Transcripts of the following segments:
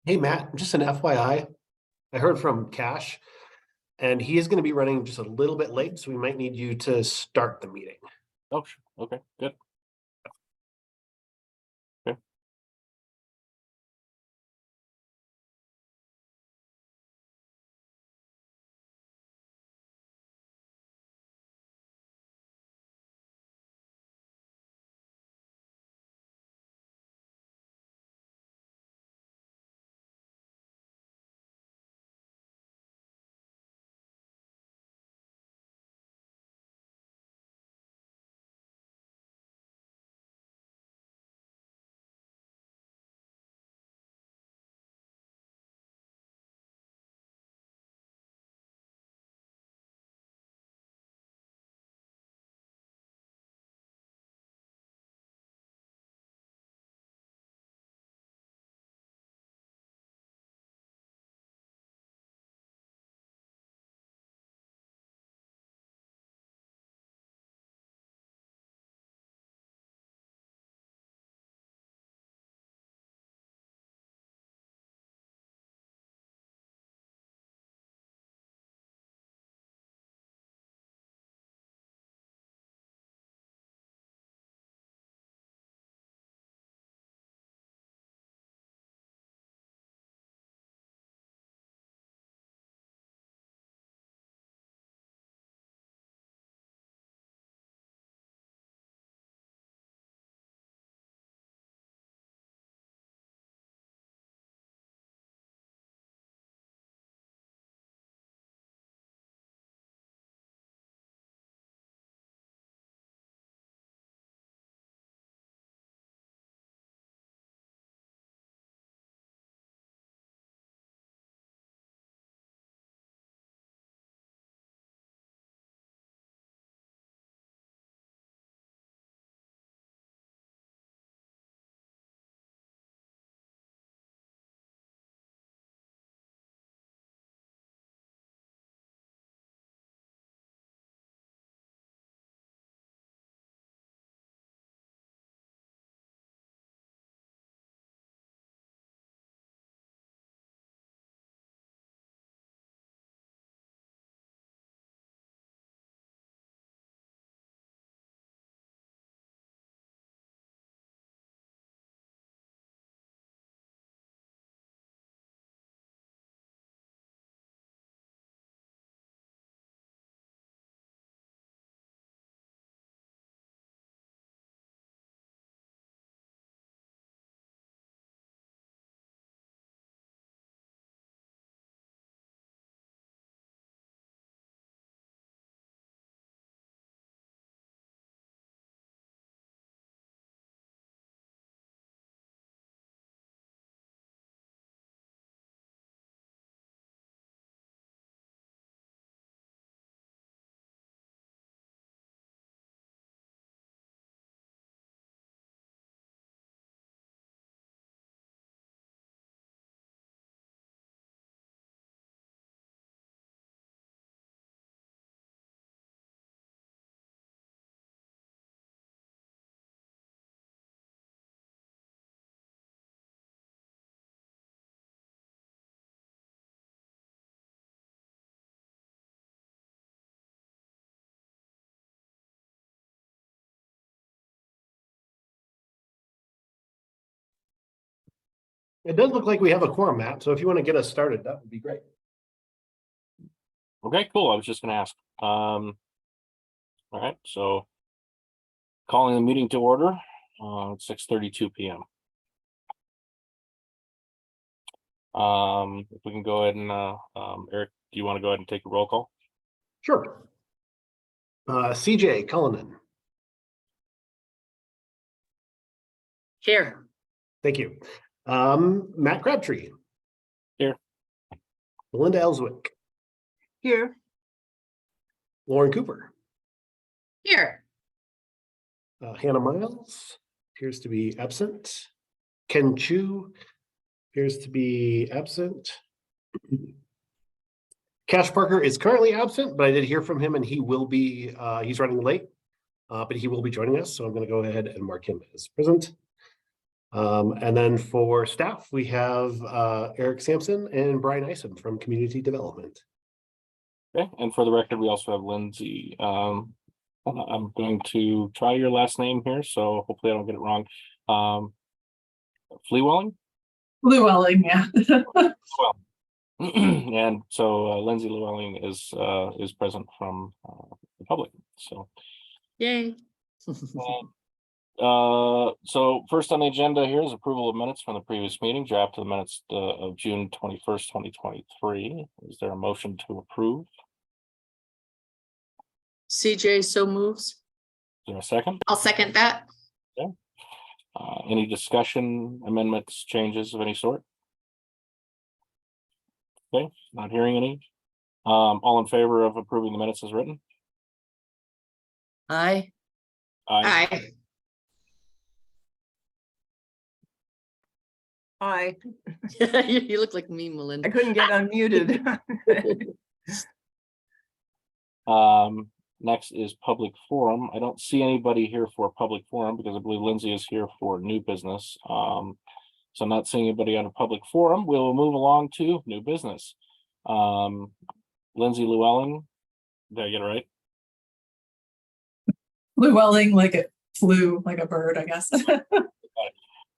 Hey, Matt, just an FYI, I heard from Cash and he is going to be running just a little bit late, so we might need you to start the meeting. Oh, sure. Okay, good. Okay. It does look like we have a quorum, Matt, so if you want to get us started, that would be great. Okay, cool. I was just gonna ask. All right, so calling the meeting to order, 6:32 p.m. If we can go ahead and Eric, do you want to go ahead and take a roll call? Sure. CJ Cullinan. Here. Thank you. Matt Crabtree. Here. Melinda Ellswick. Here. Lauren Cooper. Here. Hannah Miles appears to be absent. Ken Chu appears to be absent. Cash Parker is currently absent, but I did hear from him and he will be, he's running late, but he will be joining us. So I'm going to go ahead and mark him as present. And then for staff, we have Eric Sampson and Brian Ison from Community Development. Okay, and for the record, we also have Lindsey. I'm going to try your last name here, so hopefully I don't get it wrong. Flewelling? Flewelling, yeah. Well, and so Lindsey Flewelling is present from the public. So, Yay. so first on the agenda here is approval of minutes from the previous meeting, draft of the minutes of June 21st, 2023. Is there a motion to approve? CJ so moves. Is there a second? I'll second that. Any discussion, amendments, changes of any sort? Okay, not hearing any. All in favor of approving the minutes as written? Aye. Aye. Hi, You look like me, I Melinda. couldn't get unmuted. Next is public forum. I don't see anybody here for public forum because I believe Lindsey is here for new business. So I'm not seeing anybody on a public forum. We'll move along to new business. Lindsey Flewelling, did I get it right? Flewelling, like it flew like a bird, I guess.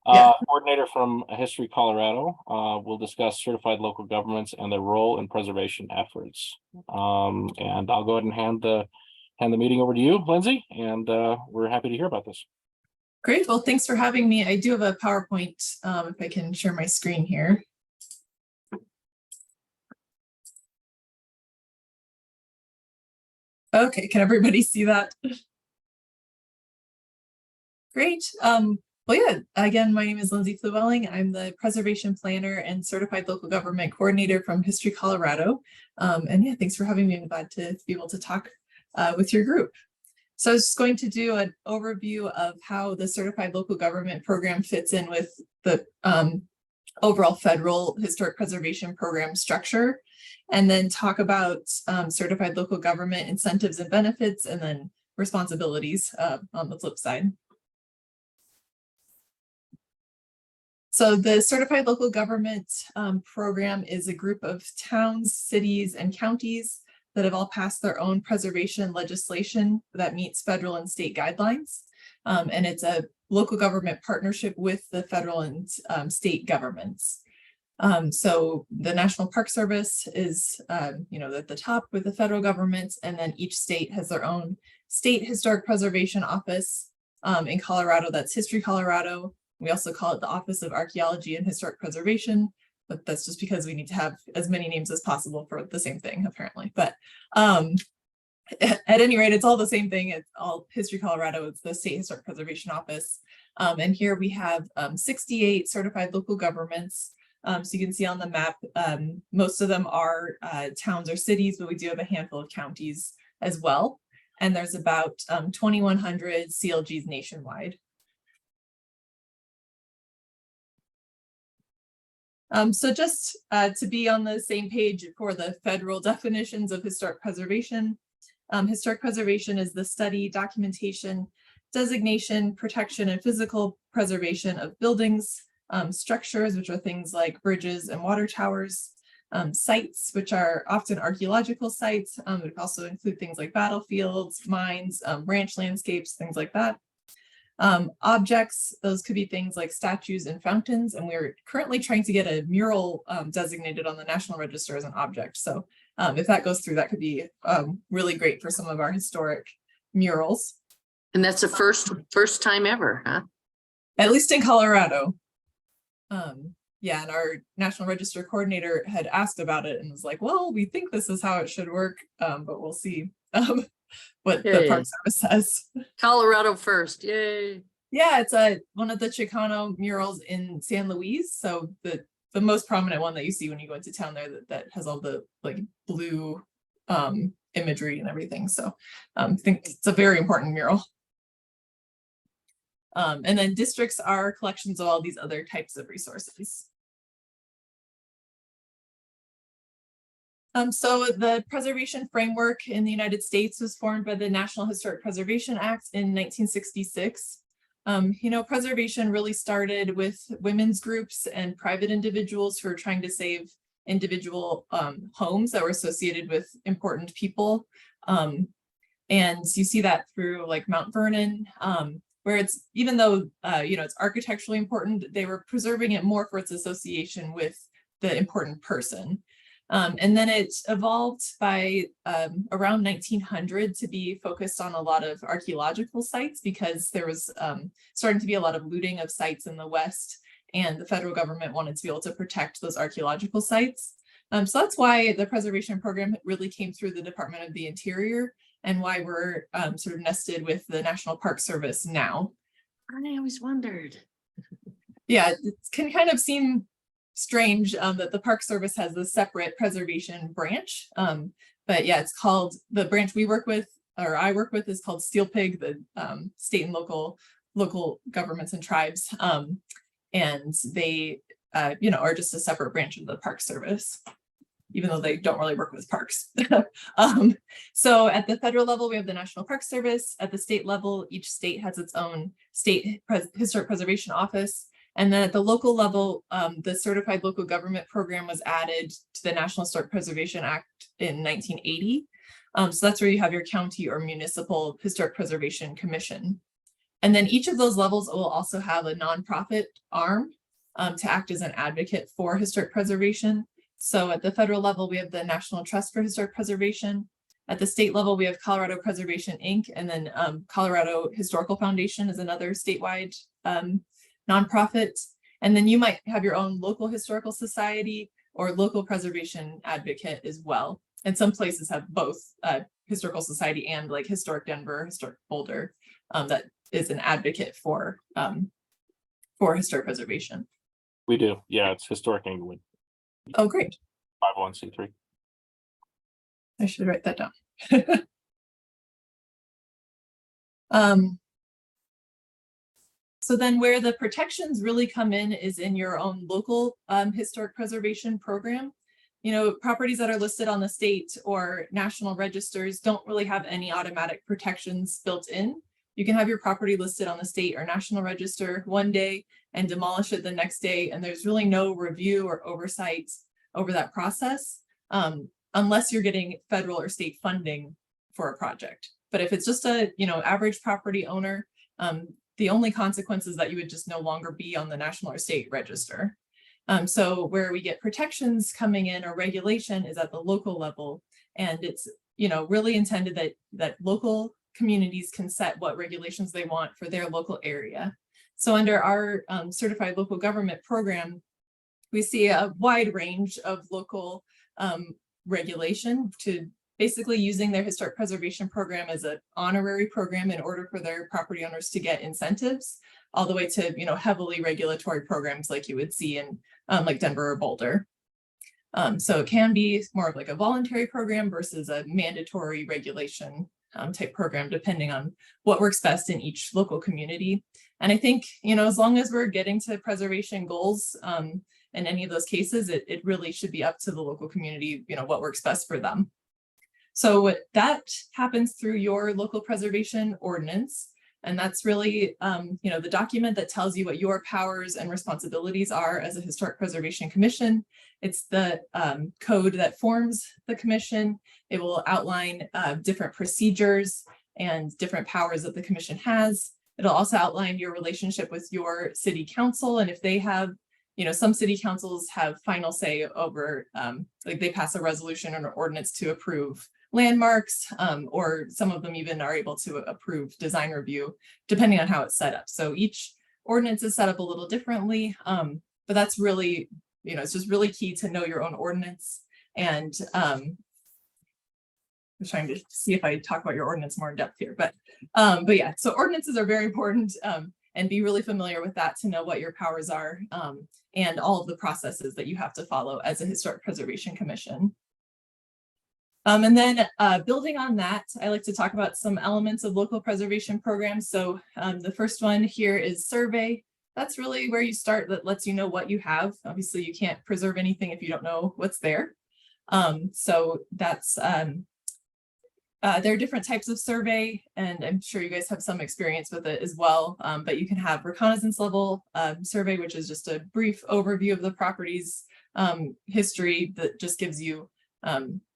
Coordinator from History Colorado will discuss certified local governments and their role in preservation efforts. And I'll go ahead and hand the meeting over to you, Lindsey, and we're happy to hear about this. Great. Well, thanks for having me. I do have a PowerPoint, if I can share my screen here. Okay, can everybody see that? Great. Well, yeah, again, my name is Lindsey Flewelling. I'm the preservation planner and certified local government coordinator from History Colorado. And yeah, thanks for having me. I'm glad to be able to talk with your group. So I was just going to do an overview of how the certified local government program fits in with the overall federal historic preservation program structure, and then talk about certified local government incentives and benefits, and then responsibilities on the flip side. So the Certified Local Government program is a group of towns, cities, and counties that have all passed their own preservation legislation that meets federal and state guidelines. And it's a local government partnership with the federal and state governments. So the National Park Service is, at the top with the federal government, and then each state has their own state historic preservation office. In Colorado, that's History Colorado. We also call it the Office of Archaeology and Historic Preservation, but that's just because we need to have as many names as possible for the same thing, apparently. But at any rate, it's all the same thing. It's all History Colorado. It's the State Historic Preservation Office. And here we have 68 certified local governments. So you can see on the map, most of them are towns or cities, but we do have a handful of counties as well. And there's about 2,100 CLGs nationwide. So just to be on the same page for the federal definitions of historic preservation. Historic preservation is the study, documentation, designation, protection, and physical preservation of buildings, structures, which are things like bridges and water towers, sites, which are often archaeological sites. It also include things like battlefields, mines, ranch landscapes, things like that. Objects, those could be things like statues and fountains, and we're currently trying to get a mural designated on the National Register as an object. So if that goes through, that could be really great for some of our historic murals. And that's the first time ever, huh? At least in Colorado. Yeah, and our National Register coordinator had asked about it and was like, well, we think this is how it should work, but we'll see what the Park Service says. Colorado first, yay. Yeah, it's one of the Chicano murals in San Luis. So the most prominent one that you see when you go into town there that has all the like blue imagery and everything. So I think it's a very important mural. And then districts are collections of all these other types of resources. So the preservation framework in the United States was formed by the National Historic Preservation Act in 1966. Preservation really started with women's groups and private individuals who are trying to save individual homes that were associated with important people. And you see that through like Mount Vernon, where it's, even though, it's architecturally important, they were preserving it more for its association with the important person. And then it evolved by around 1900 to be focused on a lot of archaeological sites, because there was starting to be a lot of looting of sites in the West, and the federal government wanted to be able to protect those archaeological sites. So that's why the preservation program really came through the Department of the Interior, and why we're sort of nested with the National Park Service now. I always wondered. Yeah, it can kind of seem strange that the Park Service has a separate preservation branch. But yeah, it's called, the branch we work with, or I work with, is called Steel Pig, the state and local governments and tribes. And they, are just a separate branch of the Park Service, even though they don't really work with parks. So at the federal level, we have the National Park Service. At the state level, each state has its own state historic preservation office. And then at the local level, the Certified Local Government Program was added to the National Historic Preservation Act in 1980. So that's where you have your county or municipal historic preservation commission. And then each of those levels will also have a nonprofit arm to act as an advocate for historic preservation. So at the federal level, we have the National Trust for Historic Preservation. At the state level, we have Colorado Preservation, Inc. And then Colorado Historical Foundation is another statewide nonprofit. And then you might have your own local historical society or local preservation advocate as well. And some places have both historical society and like Historic Denver, Historic Boulder, that is an advocate for historic preservation. We do. Yeah, it's Historic Englewood. Oh, great. 501c3. I should write that down. So then where the protections really come in is in your own local historic preservation program. Properties that are listed on the state or national registers don't really have any automatic protections built in. You can have your property listed on the state or national register one day and demolish it the next day, and there's really no review or oversight over that process, unless you're getting federal or state funding for a project. But if it's just a average property owner, the only consequence is that you would just no longer be on the national or state register. So where we get protections coming in or regulation is at the local level, and it's really intended that local communities can set what regulations they want for their local area. So under our certified local government program, we see a wide range of local regulation to basically using their historic preservation program as an honorary program in order for their property owners to get incentives, all the way to heavily regulatory programs like you would see in like Denver or Boulder. So it can be more of like a voluntary program versus a mandatory regulation type program, depending on what works best in each local community. And I think, as long as we're getting to preservation goals in any of those cases, it really should be up to the local community, what works best for them. So that happens through your local preservation ordinance. And that's really, the document that tells you what your powers and responsibilities are as a historic preservation commission. It's the code that forms the commission. It will outline different procedures and different powers that the commission has. It'll also outline your relationship with your city council. And if they have, some city councils have final say over, like they pass a resolution or an ordinance to approve landmarks, or some of them even are able to approve design review, depending on how it's set up. So each ordinance is set up a little differently, but that's really, it's just really key to know your own ordinance. And I'm trying to see if I talk about your ordinance more in depth here, but yeah, so ordinances are very important, and be really familiar with that to know what your powers are, and all of the processes that you have to follow as a historic preservation commission. And then building on that, I like to talk about some elements of local preservation programs. So the first one here is survey. That's really where you start. That lets you know what you have. Obviously, you can't preserve anything if you don't know what's there. So that's There are different types of survey, and I'm sure you guys have some experience with it as well. But you can have reconnaissance level survey, which is just a brief overview of the property's history that just gives you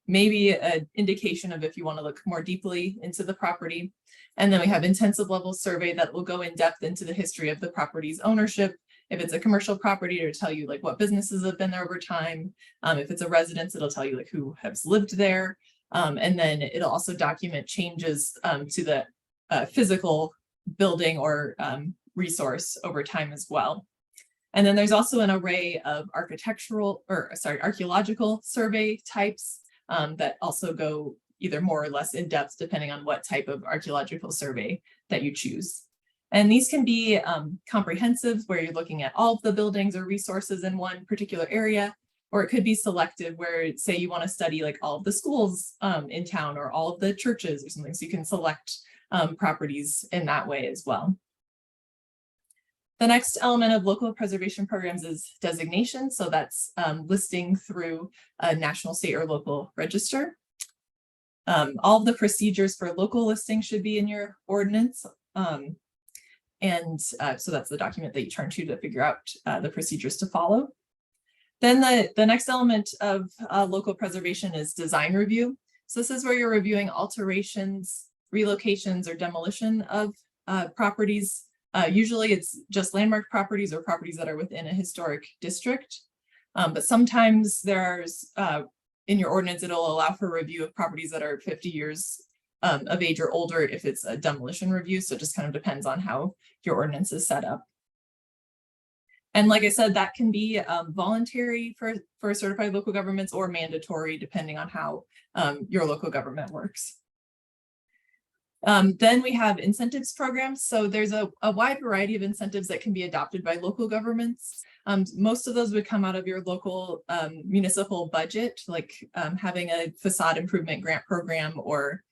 maybe an indication of if you want to look more deeply into the property. And then we have intensive level survey that will go in depth into the history of the property's ownership. If it's a commercial property, it'll tell you like what businesses have been there over time. If it's a residence, it'll tell you like who has lived there. And then it'll also document changes to the physical building or resource over time as well. And then there's also an array of archaeological survey types that also go either more or less in depth depending on what type of archaeological survey that you choose. And these can be comprehensive, where you're looking at all of the buildings or resources in one particular area, or it could be selective, where say you want to study like all of the schools in town or all of the churches or something. So you can select properties in that way as well. The next element of local preservation programs is designation. So that's listing through a national, state, or local register. All of the procedures for local listing should be in your ordinance. So that's the document that you turn to figure out the procedures to follow. Then the next element of local preservation is design review. So this is where you're reviewing alterations, relocations, or demolition of properties. Usually it's just landmark properties or properties that are within a historic district. But sometimes there's, in your ordinance, it'll allow for review of properties that are 50 years of age or older if it's a demolition review. So it just kind of depends on how your ordinance is set up. And like I said, that can be voluntary for certified local governments or mandatory depending on how your local government works. Then we have incentives programs. So there's a wide variety of incentives that can be adopted by local governments. Most of those would come out of your local municipal budget, like having a facade improvement grant program or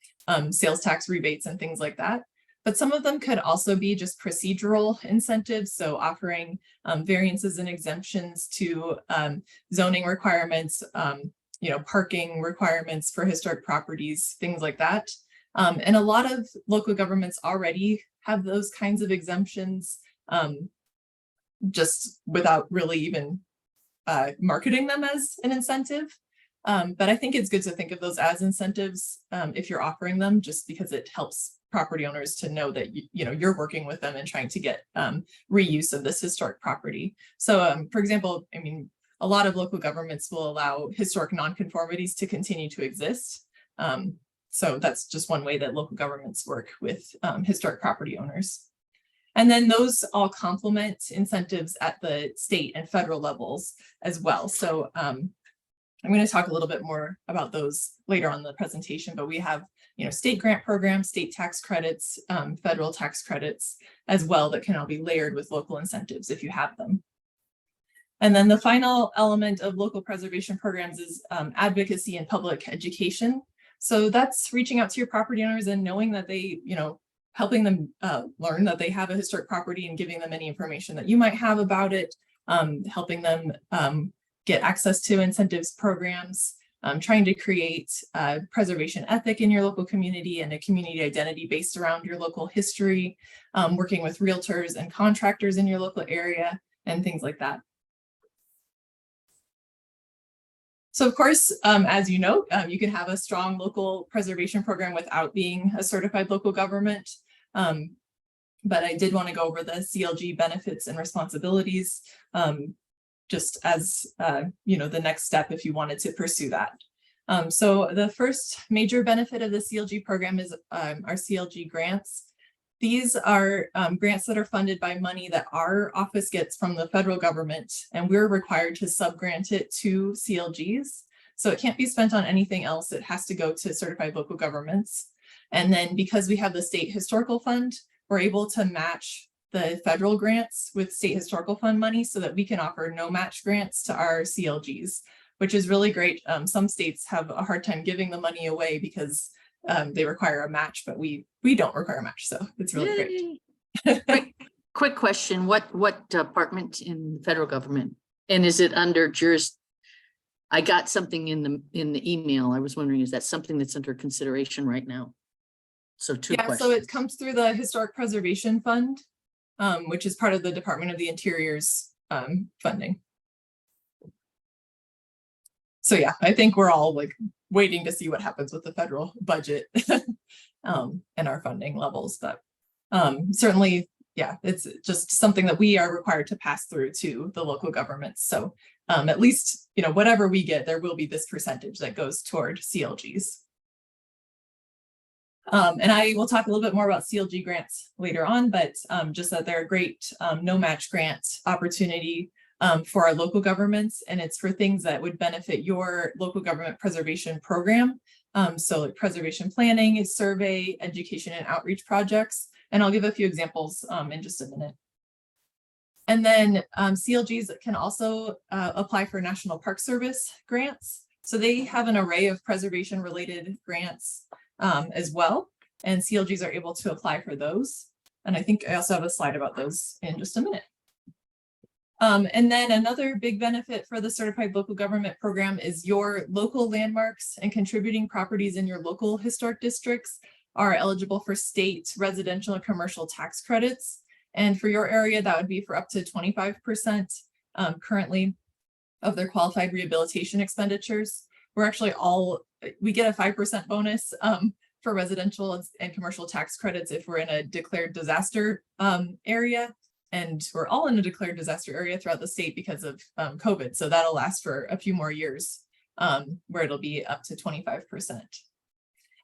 sales tax rebates and things like that. But some of them could also be just procedural incentives. So offering variances and exemptions to zoning requirements, parking requirements for historic properties, things like that. And a lot of local governments already have those kinds of exemptions just without really even marketing them as an incentive. But I think it's good to think of those as incentives if you're offering them, just because it helps property owners to know that you're working with them and trying to get reuse of this historic property. So for example, I mean, a lot of local governments will allow historic nonconformities to continue to exist. So that's just one way that local governments work with historic property owners. And then those all complement incentives at the state and federal levels as well. So I'm going to talk a little bit more about those later on in the presentation, but we have state grant programs, state tax credits, federal tax credits as well that can all be layered with local incentives if you have them. And then the final element of local preservation programs is advocacy and public education. So that's reaching out to your property owners and knowing that they, helping them learn that they have a historic property and giving them any information that you might have about it, helping them get access to incentives programs, trying to create a preservation ethic in your local community and a community identity based around your local history, working with realtors and contractors in your local area and things like that. So of course, as you know, you can have a strong local preservation program without being a certified local government. But I did want to go over the CLG benefits and responsibilities just as, the next step if you wanted to pursue that. So the first major benefit of the CLG program is our CLG grants. These are grants that are funded by money that our office gets from the federal government, and we're required to subgrant it to CLGs. So it can't be spent on anything else. It has to go to certified local governments. And then because we have the state historical fund, we're able to match the federal grants with state historical fund money so that we can offer no match grants to our CLGs, which is really great. Some states have a hard time giving the money away because they require a match, but we don't require a match, so it's really great. Quick question: what department in the federal government, and is it under I got something in the email. I was wondering, is that something that's under consideration right now? So two Yeah, questions. so it comes through the Historic Preservation Fund, which is part of the Department of the Interior's funding. So yeah, I think we're all like waiting to see what happens with the federal budget and our funding levels. But certainly, yeah, it's just something that we are required to pass through to the local governments. So at least, you know, whatever we get, there will be this percentage that goes toward CLGs. And I will talk a little bit more about CLG grants later on, but just that they're a great no match grant opportunity for our local governments, and it's for things that would benefit your local government preservation program. So like preservation planning, survey, education, and outreach projects. And I'll give a few examples in just a minute. And then CLGs can also apply for National Park Service grants. So they have an array of preservation related grants as well. And CLGs are able to apply for those. And I think I also have a slide about those in just a minute. And then another big benefit for the Certified Local Government Program is your local landmarks and contributing properties in your local historic districts are eligible for state residential and commercial tax credits. And for your area, that would be for up to 25% currently of their qualified rehabilitation expenditures. We're actually we get a 5% bonus for residential and commercial tax credits if we're in a declared disaster area. And we're all in a declared disaster area throughout the state because of COVID. So that'll last for a few more years where it'll be up to 25%.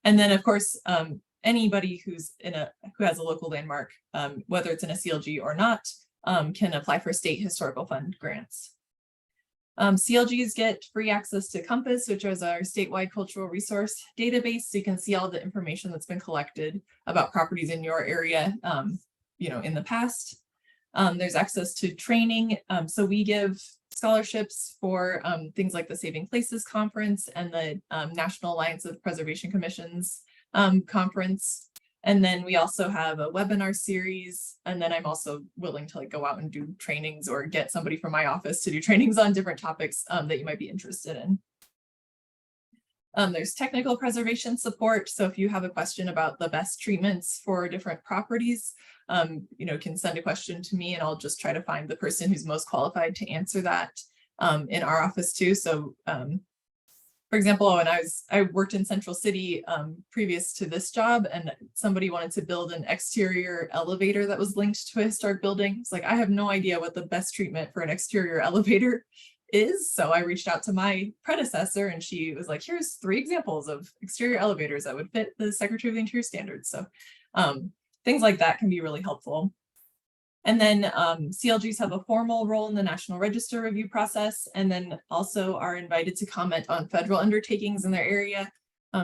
And then of course, anybody who has a local landmark, whether it's in a CLG or not, can apply for state historical fund grants. CLGs get free access to Compass, which is our statewide cultural resource database. So you can see all the information that's been collected about properties in your area, you know, in the past. There's access to training. So we give scholarships for things like the Saving Places Conference and the National Alliance of Preservation Commissions conference. And then we also have a webinar series. And then I'm also willing to like go out and do trainings or get somebody from my office to do trainings on different topics that you might be interested in. There's technical preservation support. So if you have a question about the best treatments for different properties, you know, can send a question to me and I'll just try to find the person who's most qualified to answer that in our office too. So for example, when I worked in Central City previous to this job, and somebody wanted to build an exterior elevator that was linked to a historic building. It's like, I have no idea what the best treatment for an exterior elevator is. So I reached out to my predecessor and she was like, here's 3 examples of exterior elevators that would fit the Secretary of the Interior standards. So things like that can be really helpful. And then CLGs have a formal role in the National Register review process, and then also are invited to comment on federal undertakings in their area.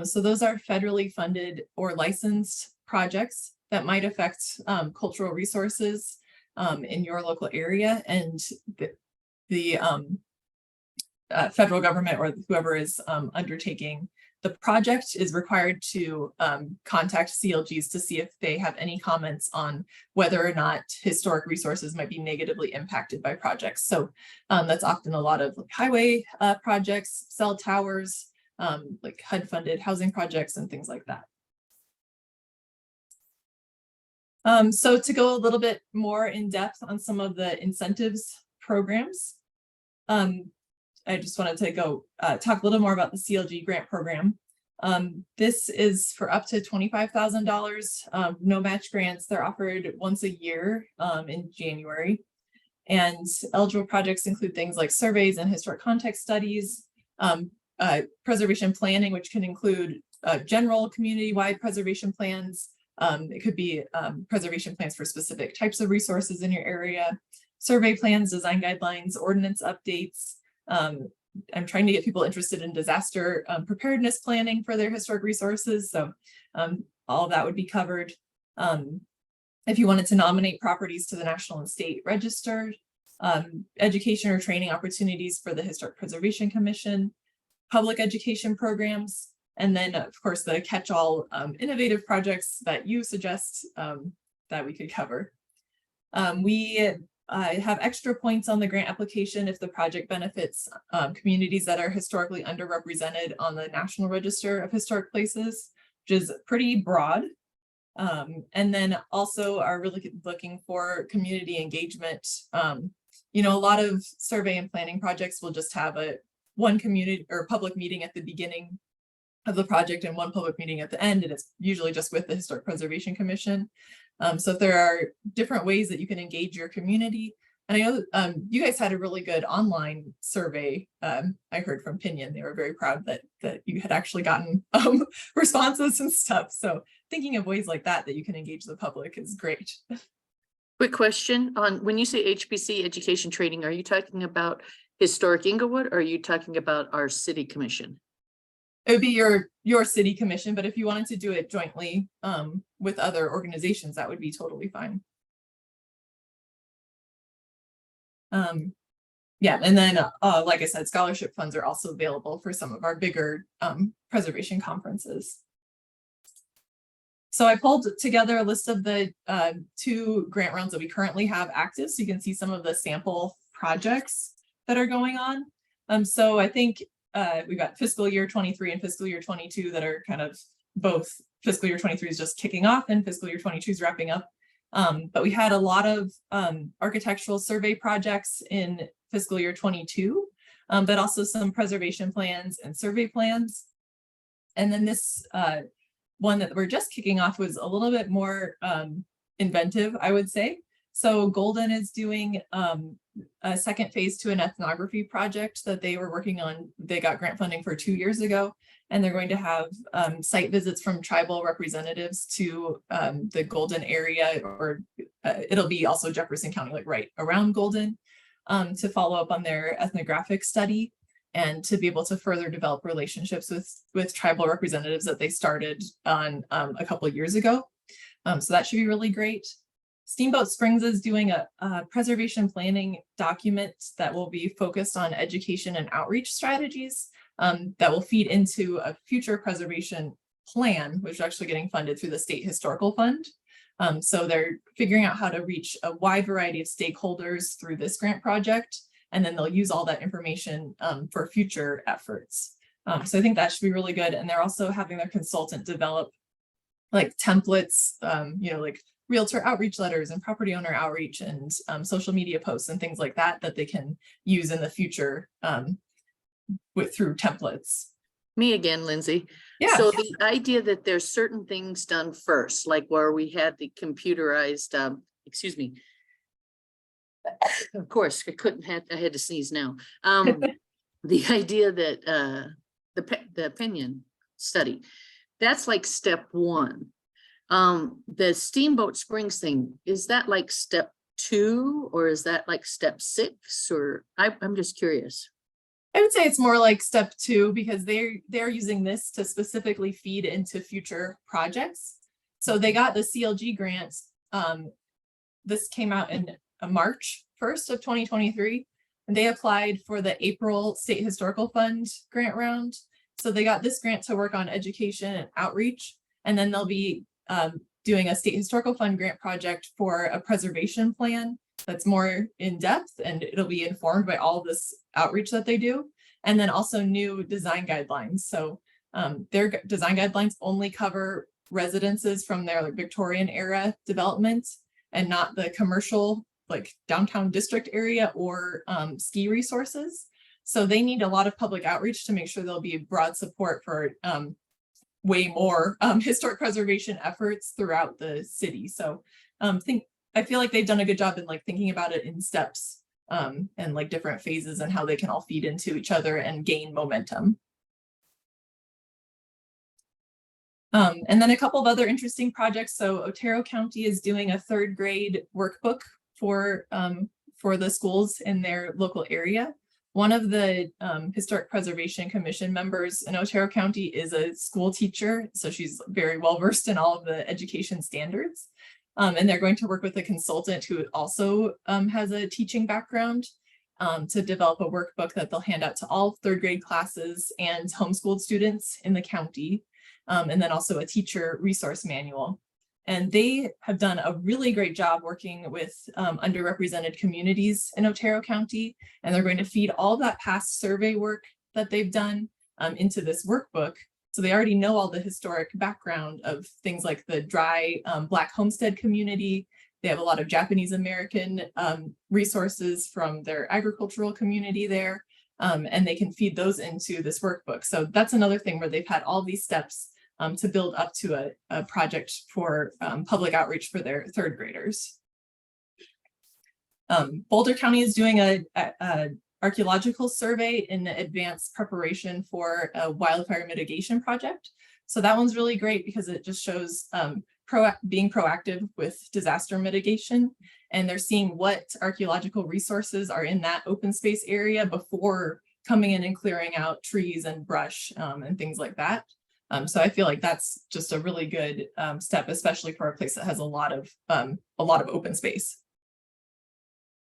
So those are federally funded or licensed projects that might affect cultural resources in your local area, and the federal government or whoever is undertaking the project is required to contact CLGs to see if they have any comments on whether or not historic resources might be negatively impacted by projects. So that's often a lot of like highway projects, cell towers, like HUD-funded housing projects and things like that. So to go a little bit more in depth on some of the incentives programs, I just wanted to go talk a little more about the CLG grant program. This is for up to $25,000 no match grants. They're offered once a year in January. And eligible projects include things like surveys and historic context studies, preservation planning, which can include general community-wide preservation plans. It could be preservation plans for specific types of resources in your area, survey plans, design guidelines, ordinance updates. I'm trying to get people interested in disaster preparedness planning for their historic resources. So all of that would be covered. If you wanted to nominate properties to the National and State Register, education or training opportunities for the Historic Preservation Commission, public education programs, and then of course the catch-all innovative projects that you suggest that we could cover. We have extra points on the grant application if the project benefits communities that are historically underrepresented on the National Register of Historic Places, which is pretty broad. And then also are really looking for community engagement. You know, a lot of survey and planning projects will just have one community or public meeting at the beginning of the project and one public meeting at the end, and it's usually just with the Historic Preservation Commission. So if there are different ways that you can engage your community, and I know you guys had a really good online survey. I heard from Pinyon, they were very proud that you had actually gotten responses and stuff. So thinking of ways like that you can engage the public is great. Quick question on when you say HPC education training, are you talking about Historic Inglewood or are you talking about our city commission? It would be your city commission, but if you wanted to do it jointly with other organizations, that would be totally fine. Yeah, and then like I said, scholarship funds are also available for some of our bigger preservation conferences. So I pulled together a list of the 2 grant rounds that we currently have active, so you can see some of the sample projects that are going on. So I think we've got fiscal year 23 and fiscal year 22 that are kind of both. Fiscal year 23 is just kicking off and fiscal year 22 is wrapping up. But we had a lot of architectural survey projects in fiscal year 22, but also some preservation plans and survey plans. And then this one that we're just kicking off was a little bit more inventive, I would say. So Golden is doing a second phase to an ethnography project that they were working on. They got grant funding for 2 years ago, and they're going to have site visits from tribal representatives to the Golden area, or it'll be also Jefferson County, like right around Golden, to follow up on their ethnographic study and to be able to further develop relationships with tribal representatives that they started on a couple of years ago. So that should be really great. Steamboat Springs is doing a preservation planning document that will be focused on education and outreach strategies that will feed into a future preservation plan, which is actually getting funded through the State Historical Fund. So they're figuring out how to reach a wide variety of stakeholders through this grant project, and then they'll use all that information for future efforts. So I think that should be really good. And they're also having their consultant develop like templates, you know, like realtor outreach letters and property owner outreach and social media posts and things like that they can use in the future through templates. Me again, Lindsay. Yeah. So the idea that there's certain things done first, like where we had the computerized, excuse me. Of course, I had to sneeze now. The idea that the Pinyon study, that's like step 1. The Steamboat Springs thing, is that like step 2 or is that like step 6? Or I'm just curious. I would say it's more like step 2 because they're using this to specifically feed into future projects. So they got the CLG grants. This came out in March 1st of 2023, and they applied for the April State Historical Fund grant round. So they got this grant to work on education and outreach, and then they'll be doing a State Historical Fund grant project for a preservation plan that's more in depth, and it'll be informed by all this outreach that they do. And then also new design guidelines. So their design guidelines only cover residences from their like Victorian era development and not the commercial like downtown district area or ski resources. So they need a lot of public outreach to make sure there'll be broad support for way more historic preservation efforts throughout the city. So I feel like they've done a good job in like thinking about it in steps and like different phases and how they can all feed into each other and gain momentum. And then a couple of other interesting projects. So Otero County is doing a 3rd grade workbook for the schools in their local area. One of the Historic Preservation Commission members in Otero County is a school teacher, so she's very well versed in all of the education standards. And they're going to work with a consultant who also has a teaching background to develop a workbook that they'll hand out to all 3rd grade classes and homeschooled students in the county. And then also a teacher resource manual. And they have done a really great job working with underrepresented communities in Otero County. And they're going to feed all that past survey work that they've done into this workbook. So they already know all the historic background of things like the dry Black homestead community. They have a lot of Japanese American resources from their agricultural community there. And they can feed those into this workbook. So that's another thing where they've had all these steps to build up to a project for public outreach for their third graders. Boulder County is doing a archaeological survey in advanced preparation for a wildfire mitigation project. So that one's really great because it just shows being proactive with disaster mitigation. And they're seeing what archaeological resources are in that open space area before coming in and clearing out trees and brush and things like that. So I feel like that's just a really good step, especially for a place that has a lot of open space.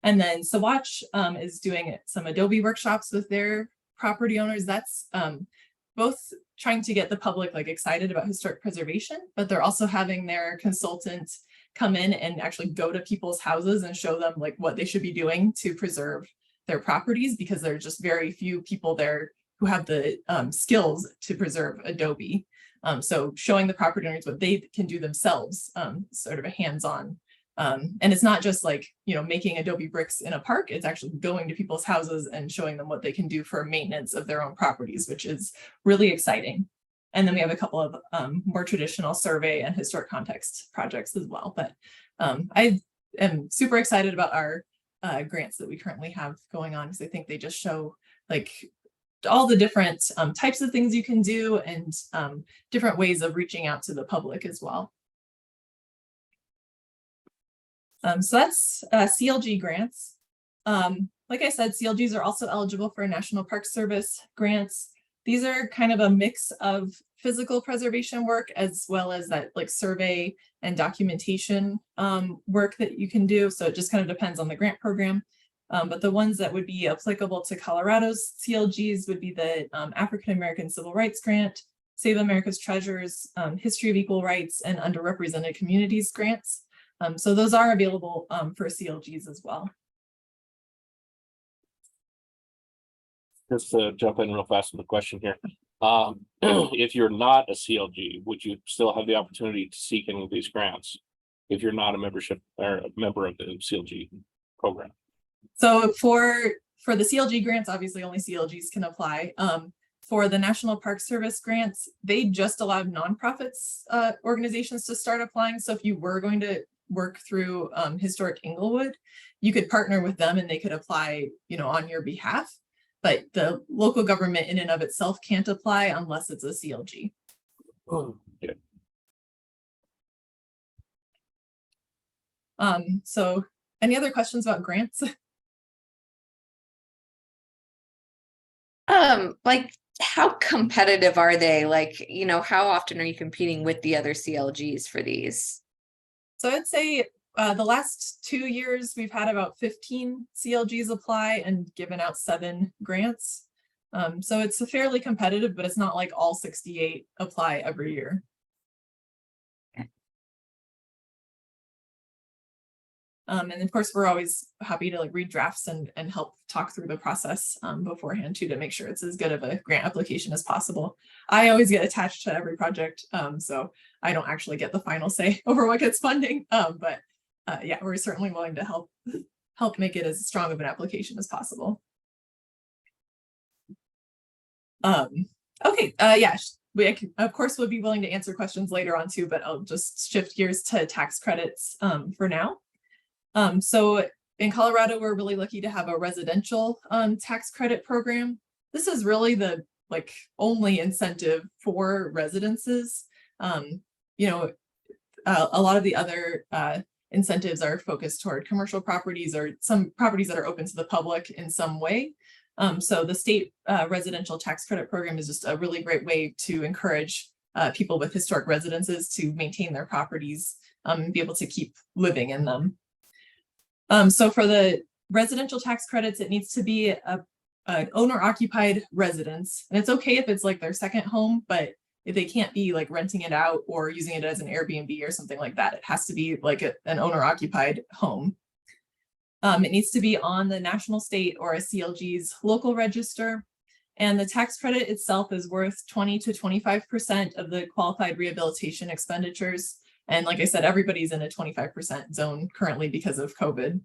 And then Sawatch is doing some Adobe workshops with their property owners. That's both trying to get the public excited about historic preservation, but they're also having their consultants come in and actually go to people's houses and show them what they should be doing to preserve their properties, because there are just very few people there who have the skills to preserve Adobe. So showing the property owners what they can do themselves, sort of a hands-on. And it's not just making Adobe bricks in a park, it's actually going to people's houses and showing them what they can do for maintenance of their own properties, which is really exciting. And then we have a couple of more traditional survey and historic context projects as well. But I am super excited about our grants that we currently have going on, because I think they just show all the different types of things you can do and different ways of reaching out to the public as well. So that's CLG grants. Like I said, CLGs are also eligible for National Park Service grants. These are kind of a mix of physical preservation work as well as that survey and documentation work that you can do. So it just kind of depends on the grant program. But the ones that would be applicable to Colorado's CLGs would be the African American Civil Rights Grant, Save America's Treasures, History of Equal Rights, and Underrepresented Communities grants. So those are available for CLGs as well. Just to jump in real fast with the question here. If you're not a CLG, would you still have the opportunity to seek any of these grants if you're not a membership or a member of the CLG program? So for the CLG grants, obviously only CLGs can apply. For the National Park Service grants, they just allowed nonprofits organizations to start applying. So if you were going to work through Historic Inglewood, you could partner with them and they could apply, on your behalf. But the local government in and of itself can't apply unless it's a CLG. Yeah. So any other questions about grants? How competitive are they? How often are you competing with the other CLGs for these? So I'd say the last 2 years, we've had about 15 CLGs apply and given out 7 grants. So it's fairly competitive, but it's not like all 68 apply every year. And of course, we're always happy to read drafts and help talk through the process beforehand too, to make sure it's as good of a grant application as possible. I always get attached to every project, so I don't actually get the final say over what gets funding. But yeah, we're certainly willing to help make it as strong of an application as possible. Okay, yeah, we of course would be willing to answer questions later on too, but I'll just shift gears to tax credits for now. So in Colorado, we're really lucky to have a residential tax credit program. This is really the only incentive for residences. A lot of the other incentives are focused toward commercial properties or some properties that are open to the public in some way. So the state residential tax credit program is just a really great way to encourage people with historic residences to maintain their properties and be able to keep living in them. So for the residential tax credits, it needs to be an owner-occupied residence. And it's okay if it's their second home, but they can't be like renting it out or using it as an Airbnb or something like that. It has to be like an owner occupied home. It needs to be on the national, state, or a CLG's local register. And the tax credit itself is worth 20 to 25% of the qualified rehabilitation expenditures. And like I said, everybody's in a 25% zone currently because of COVID.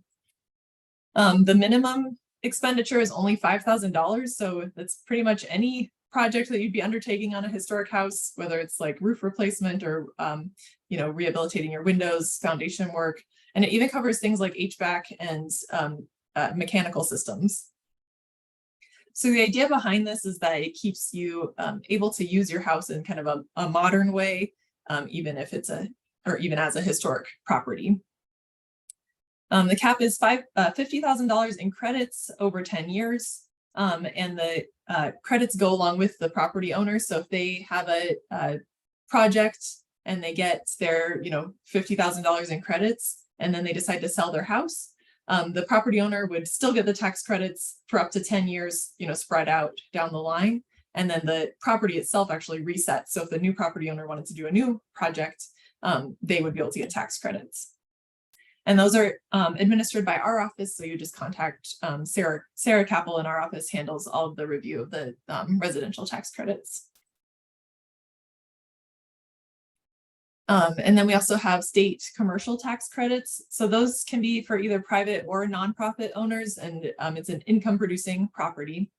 The minimum expenditure is only $5,000. So that's pretty much any project that you'd be undertaking on a historic house, whether it's like roof replacement or, rehabilitating your windows, foundation work. And it even covers things like HVAC and mechanical systems. So the idea behind this is that it keeps you able to use your house in kind of a modern way, even if it's even as a historic property. The cap is $50,000 in credits over 10 years. And the credits go along with the property owner. So if they have a project and they get their, $50,000 in credits, and then they decide to sell their house, the property owner would still get the tax credits for up to 10 years, spread out down the line. And then the property itself actually resets. So if the new property owner wanted to do a new project, they would be able to get tax credits. And those are administered by our office. So you just contact Sarah Capel, and our office handles all of the review of the residential tax credits. And then we also have state commercial tax credits. So those can be for either private or nonprofit owners, and it's an income producing property.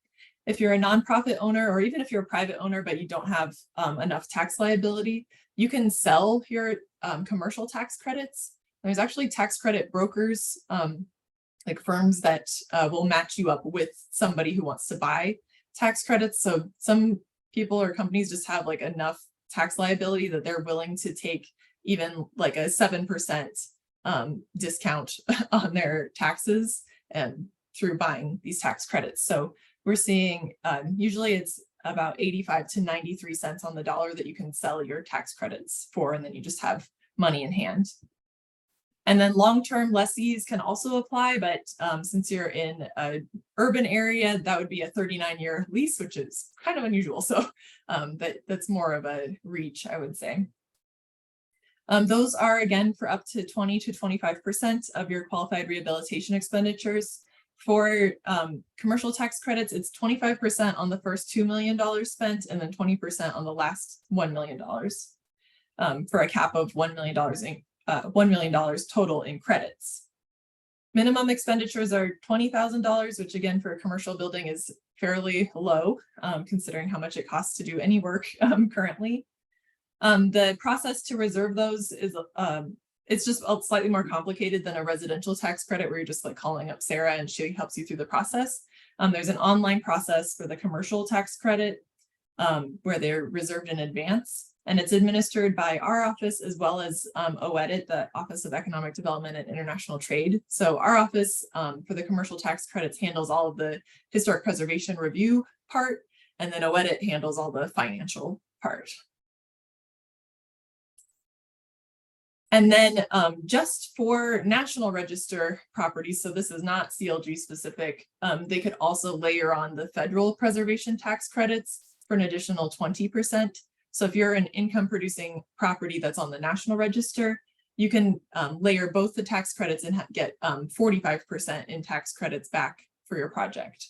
If you're a nonprofit owner, or even if you're a private owner, but you don't have enough tax liability, you can sell your commercial tax credits. There's actually tax credit brokers, like firms that will match you up with somebody who wants to buy tax credits. So some people or companies just have like enough tax liability that they're willing to take even like a 7% discount on their taxes and through buying these tax credits. So we're seeing usually it's about 85 to 93 cents on the dollar that you can sell your tax credits for, and then you just have money in hand. And then long-term lessees can also apply, but since you're in an urban area, that would be a 39-year lease, which is kind of unusual. So that's more of a reach, I would say. Those are, again, for up to 20 to 25% of your qualified rehabilitation expenditures. For commercial tax credits, it's 25% on the first $2 million spent, and then 20% on the last $1 million, for a cap of $1 million total in credits. Minimum expenditures are $20,000, which again for a commercial building is fairly low, considering how much it costs to do any work currently. The process to reserve those is it's just slightly more complicated than a residential tax credit where you're just like calling up Sarah and she helps you through the process. There's an online process for the commercial tax credit where they're reserved in advance. And it's administered by our office as well as OEDIT, the Office of Economic Development and International Trade. So our office for the commercial tax credits handles all of the historic preservation review part, and then OEDIT handles all the financial part. And then just for National Register properties, so this is not CLG specific, they could also layer on the federal preservation tax credits for an additional 20%. So if you're an income producing property that's on the National Register, you can layer both the tax credits and get 45% in tax credits back for your project.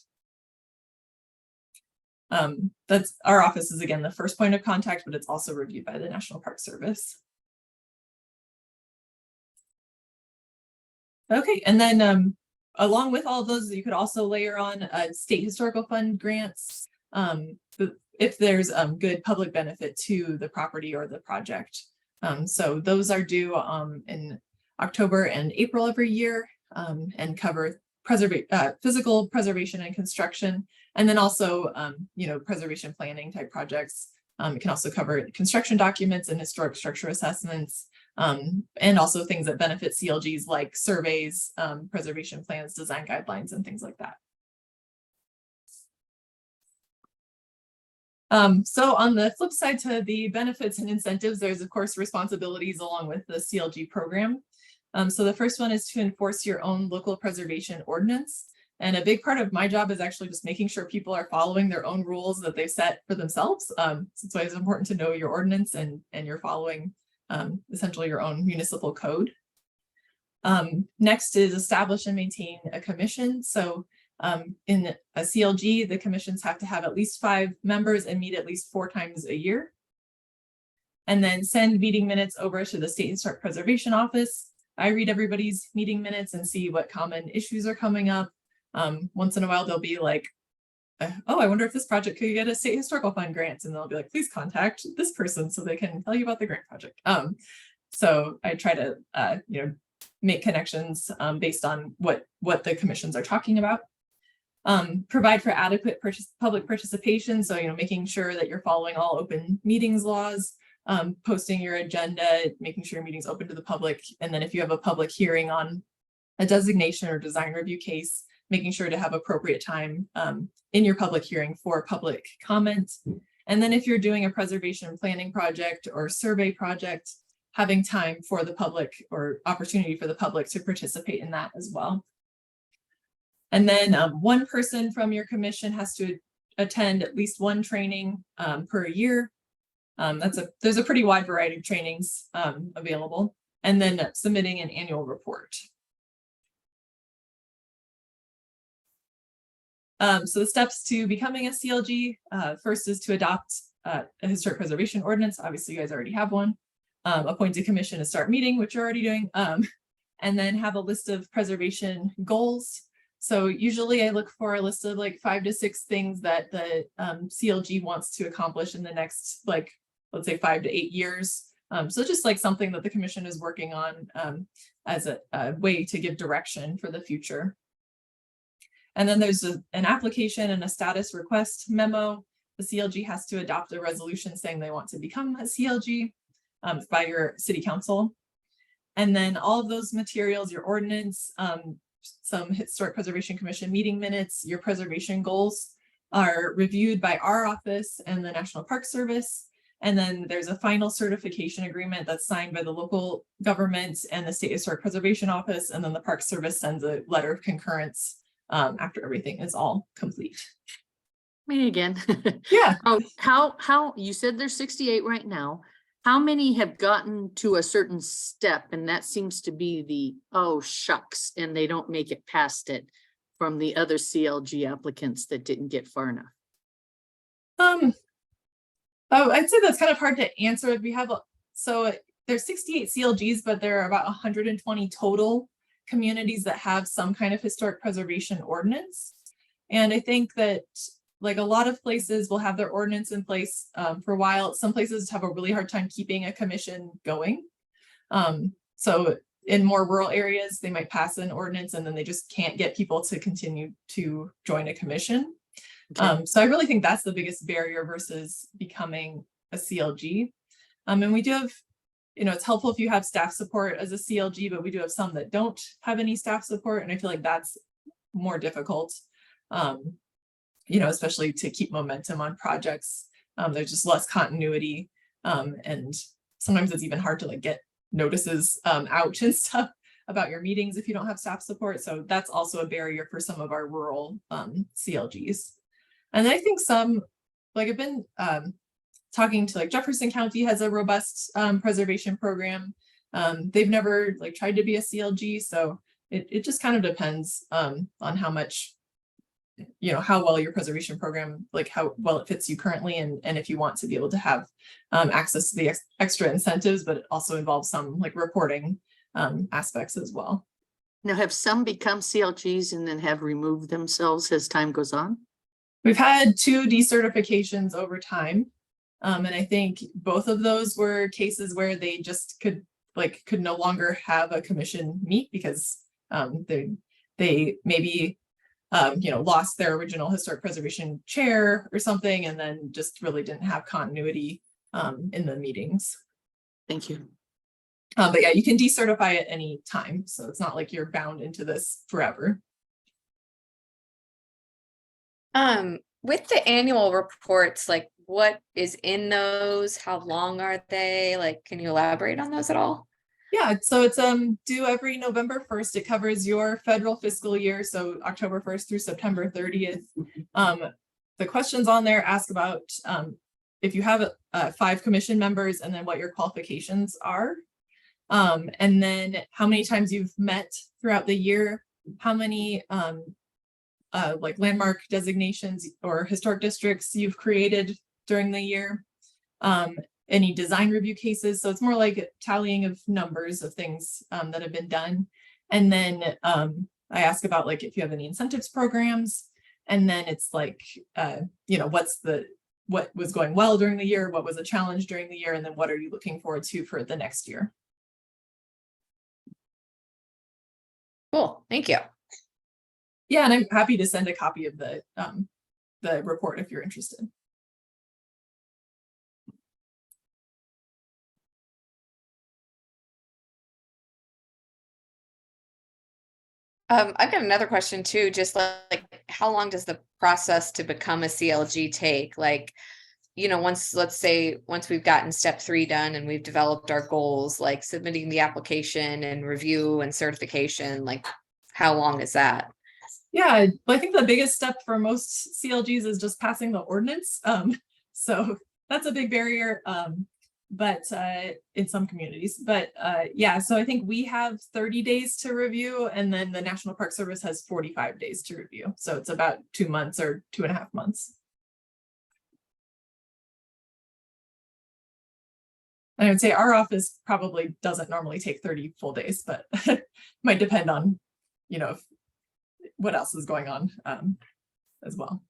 That's our office is again the first point of contact, but it's also reviewed by the National Park Service. Okay, and then along with all of those, you could also layer on state historical fund grants if there's good public benefit to the property or the project. So those are due in October and April every year and cover physical preservation and construction, and then also preservation planning type projects. It can also cover construction documents and historic structure assessments, and also things that benefit CLGs like surveys, preservation plans, design guidelines, and things like that. So on the flip side to the benefits and incentives, there's of course responsibilities along with the CLG program. So the first one is to enforce your own local preservation ordinance. And a big part of my job is actually just making sure people are following their own rules that they've set for themselves. So it's why it's important to know your ordinance and you're following essentially your own municipal code. Next is establish and maintain a commission. So in a CLG, the commissions have to have at least 5 members and meet at least 4 times a year. And then send meeting minutes over to the State Historic Preservation Office. I read everybody's meeting minutes and see what common issues are coming up. Once in a while, they'll be like, oh, I wonder if this project could get a State Historical Fund grant. And they'll be like, please contact this person so they can tell you about the grant project. So I try to, make connections based on what the commissions are talking about. Provide for adequate public participation. So, making sure that you're following all open meetings laws, posting your agenda, making sure your meeting's open to the public. And then if you have a public hearing on a designation or design review case, making sure to have appropriate time in your public hearing for public comment. And then if you're doing a preservation planning project or survey project, having time for the public or opportunity for the public to participate in that as well. And then one person from your commission has to attend at least 1 training per year. There's a pretty wide variety of trainings available. And then submitting an annual report. So the steps to becoming a CLG, first is to adopt a historic preservation ordinance. Obviously, you guys already have one. Appoint a commission to start meeting, which you're already doing, and then have a list of preservation goals. So usually I look for a list of like 5 to 6 things that the CLG wants to accomplish in the next, like, let's say 5 to 8 years. So just like something that the commission is working on as a way to give direction for the future. And then there's an application and a status request memo. The CLG has to adopt a resolution saying they want to become a CLG by your city council. And then all of those materials, your ordinance, some Historic Preservation Commission meeting minutes, your preservation goals are reviewed by our office and the National Park Service. And then there's a final certification agreement that's signed by the local government and the State Historic Preservation Office. And then the Park Service sends a letter of concurrence after everything is all complete. Me again. Yeah. How you said there's 68 right now. How many have gotten to a certain step? And that seems to be the, oh, shucks, and they don't make it past it from the other CLG applicants that didn't get far enough. I'd say that's kind of hard to answer. We have, so there's 68 CLGs, but there are about 120 total communities that have some kind of historic preservation ordinance. And I think that like a lot of places will have their ordinance in place for a while. Some places have a really hard time keeping a commission going. So in more rural areas, they might pass an ordinance and then they just can't get people to continue to join a commission. Okay. So I really think that's the biggest barrier versus becoming a CLG. And we do have, it's helpful if you have staff support as a CLG, but we do have some that don't have any staff support. And I feel like that's more difficult. Especially to keep momentum on projects. There's just less continuity. And sometimes it's even hard to like get notices out and stuff about your meetings if you don't have staff support. So that's also a barrier for some of our rural CLGs. And I think some, like I've been talking to like Jefferson County has a robust preservation program. They've never like tried to be a CLG. So it just kind of depends on how much, how well your preservation program, like how well it fits you currently, and if you want to be able to have access to the extra incentives, but it also involves some like reporting aspects as well. Now, have some become CLGs and then have removed themselves as time goes on? We've had 2 decertifications over time. And I think both of those were cases where they just could no longer have a commission meet because they maybe lost their original historic preservation chair or something, and then just really didn't have continuity in the meetings. Thank you. But yeah, you can decertify at any time. So it's not like you're bound into this forever. With the annual reports, like what is in those? How long are they? Like, can you elaborate on those at all? Yeah, so it's due every November 1st. It covers your federal fiscal year, so October 1st through September 30th. The questions on there ask about if you have 5 commission members and then what your qualifications are. And then how many times you've met throughout the year, how many like landmark designations or historic districts you've created during the year. Any design review cases. So it's more like tallying of numbers of things that have been done. And then I ask about like if you have any incentives programs. And then it's like, you know, what was going well during the year, what was a challenge during the year, and then what are you looking forward to for the next year? Cool, thank you. Yeah, and I'm happy to send a copy of the report if you're interested. I've got another question too, just like how long does the process to become a CLG take? Like, you know, let's say once we've gotten step 3 done and we've developed our goals, like submitting the application and review and certification, like how long is that? Yeah, well, I think the biggest step for most CLGs is just passing the ordinance. So that's a big barrier. But in some communities, but yeah, so I think we have 30 days to review, and then the National Park Service has 45 days to review. So it's about 2 months or 2.5 months. I would say our office probably doesn't normally take 30 full days, but might depend on, you know, what else is going on as well.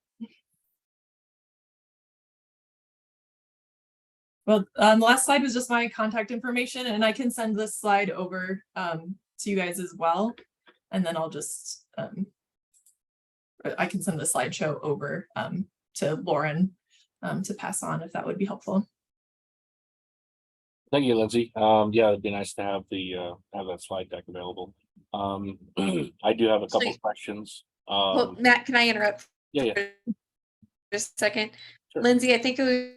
Well, the last slide was just my contact information, and I can send this slide over to you guys as well. And then I'll just, I can send the slideshow over to Lauren to pass on if that would be helpful. Thank you, Lindsay. Yeah, it'd be nice to have have that slide deck available. I do have a couple of questions. Well, Matt, can I interrupt? Yeah. Just a second. Sure. Lindsay, I think it would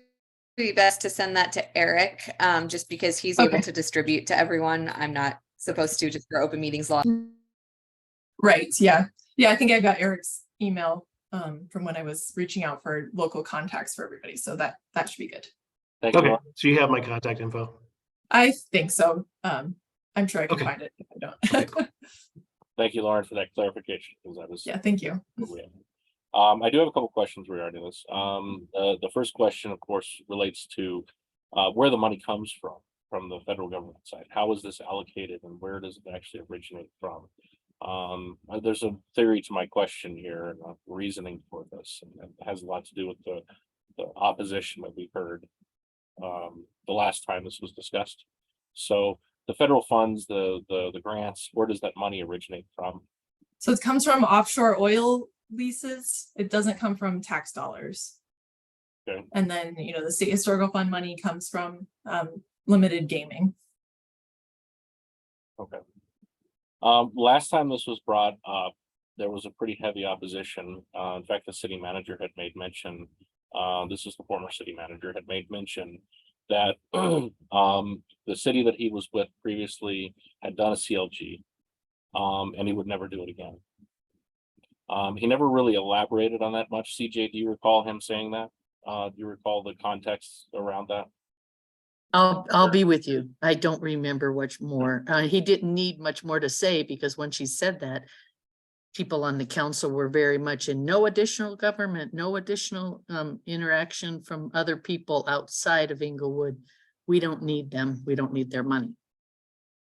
be best to send that to Eric, just because he's able to distribute to everyone. I'm not supposed to, just for open meetings law. Right, yeah. Yeah, I think I got Eric's email from when I was reaching out for local contacts for everybody. So that should be good. Thank you. Okay, so you have my contact info. I think so. I'm sure I can Okay. find it if I don't. Okay. Thank you, Lauren, for that clarification, because that was Yeah, thank you. I do have a couple questions regarding this. The first question, of course, relates to where the money comes from the federal government side. How is this allocated, and where does it actually originate from? There's a theory to my question here and reasoning for this, and it has a lot to do with the opposition that we heard the last time this was discussed. So the federal funds, the grants, where does that money originate from? So it comes from offshore oil leases. It doesn't come from tax dollars. Okay. And then, you know, the state historical fund money comes from limited gaming. Okay. Last time this was brought up, there was a pretty heavy opposition. In fact, the city manager had made mention, this is the former city manager, had made mention that the city that he was with previously had done a CLG, and he would never do it again. He never really elaborated on that much. CJ, do you recall him saying that? Do you recall the context around that? I'll be with you. I don't remember much more. He didn't need much more to say, because when she said that, people on the council were very much in no additional government, no additional interaction from other people outside of Inglewood. We don't need them. We don't need their money.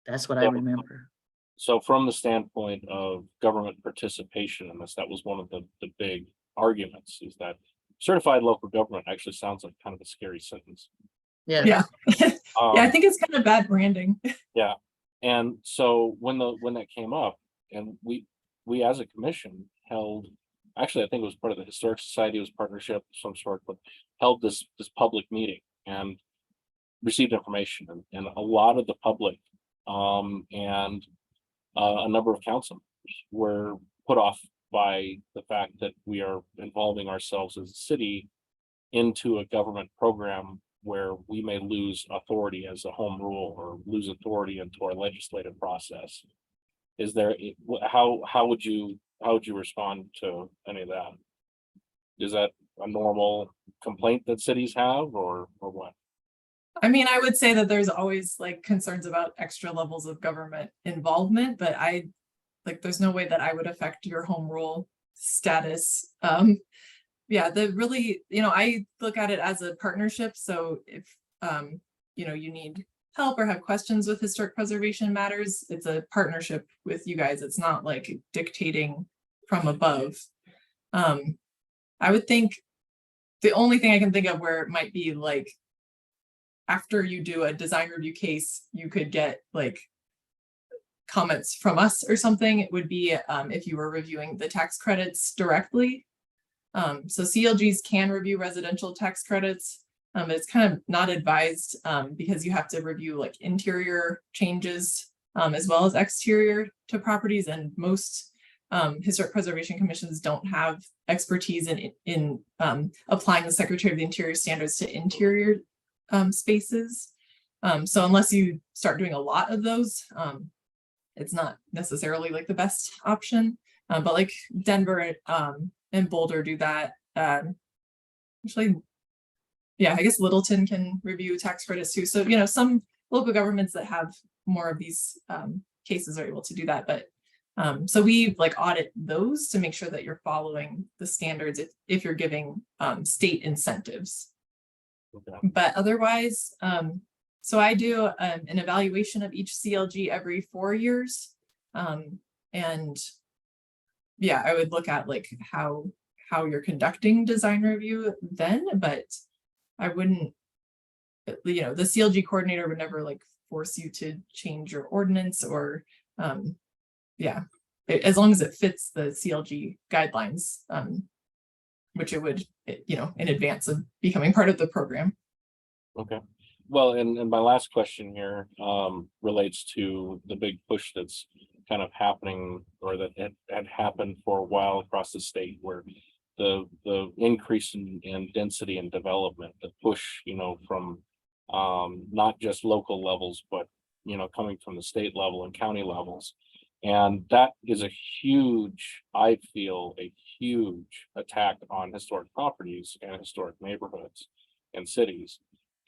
That's what I remember. So from the standpoint of government participation in this, that was one of the big arguments, is that certified local government actually sounds like kind of a scary sentence. Yeah. Yeah. Yeah, I think it's kind of bad branding. Yeah. And so when that came up, and we as a commission held, actually I think it was part of the Historic Society, it was partnership of some sort, but held this public meeting and received information, and a lot of the public and a number of council members were put off by the fact that we are involving ourselves as a city into a government program where we may lose authority as a home rule or lose authority into our legislative process. Is there, how would you respond to any of that? Is that a normal complaint that cities have or what? I mean, I would say that there's always like concerns about extra levels of government involvement, but there's no way that I would affect your home rule status. Yeah, I look at it as a partnership. So if, you need help or have questions with historic preservation matters, it's a partnership with you guys. It's not like dictating from above. I would think the only thing I can think of where it might be like, after you do a design review case, you could get like comments from us or something. It would be if you were reviewing the tax credits directly. So CLGs can review residential tax credits, but it's kind of not advised because you have to review like interior changes as well as exterior to properties, and most historic preservation commissions don't have expertise in applying the Secretary of the Interior standards to interior spaces. So unless you start doing a lot of those, it's not necessarily like the best option. But like Denver and Boulder do that. Actually, yeah, I guess Littleton can review tax credits too. So, some local governments that have more of these cases are able to do that. But so we like audit those to make sure that you're following the standards if you're giving state incentives. Okay. But otherwise, so I do an evaluation of each CLG every 4 years. And yeah, I would look at like how you're conducting design review then, but I wouldn't, the CLG coordinator would never like force you to change your ordinance or, as long as it fits the CLG guidelines, which it would, in advance of becoming part of the program. Okay. Well, and my last question here relates to the big push that's kind of happening, or that had happened for a while across the state, where the increase in density and development, the push, from not just local levels, but coming from the state level and county levels. And that is I feel a huge attack on historic properties and historic neighborhoods and cities.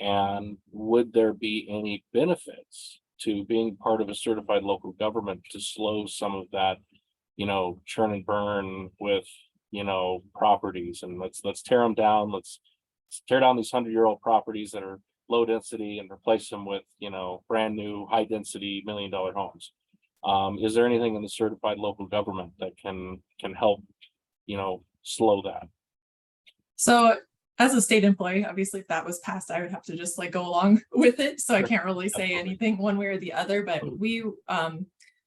And would there be any benefits to being part of a certified local government to slow some of that, churn and burn with, properties? And let's tear them down. Let's tear down these 100-year-old properties that are low density and replace them with, brand new high density $1 million homes. Is there anything in the certified local government that can help, slow that? So as a state employee, obviously, if that was passed, I would have to just like go along with it. So I can't really say anything one way or the other, but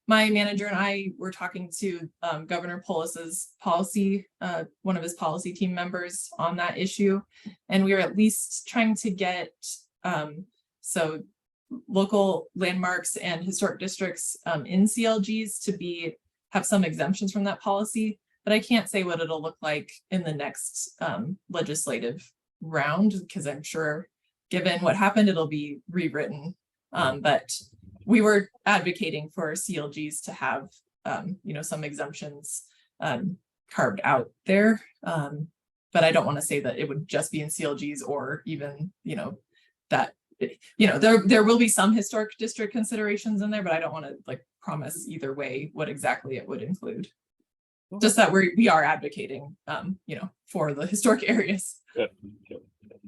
my manager and I were talking to Governor Polis's policy, one of his policy team members on that issue. And we were at least trying to get, so local landmarks and historic districts in CLGs to have some exemptions from that policy, but I can't say what it'll look like in the next legislative round, because I'm sure given what happened, it'll be rewritten. But we were advocating for CLGs to have, some exemptions carved out there. But I don't want to say that it would just be in CLGs, or even, that, there will be some historic district considerations in there, but I don't want to like promise either way what exactly it would include. Just that we are advocating, for the historic areas. Good.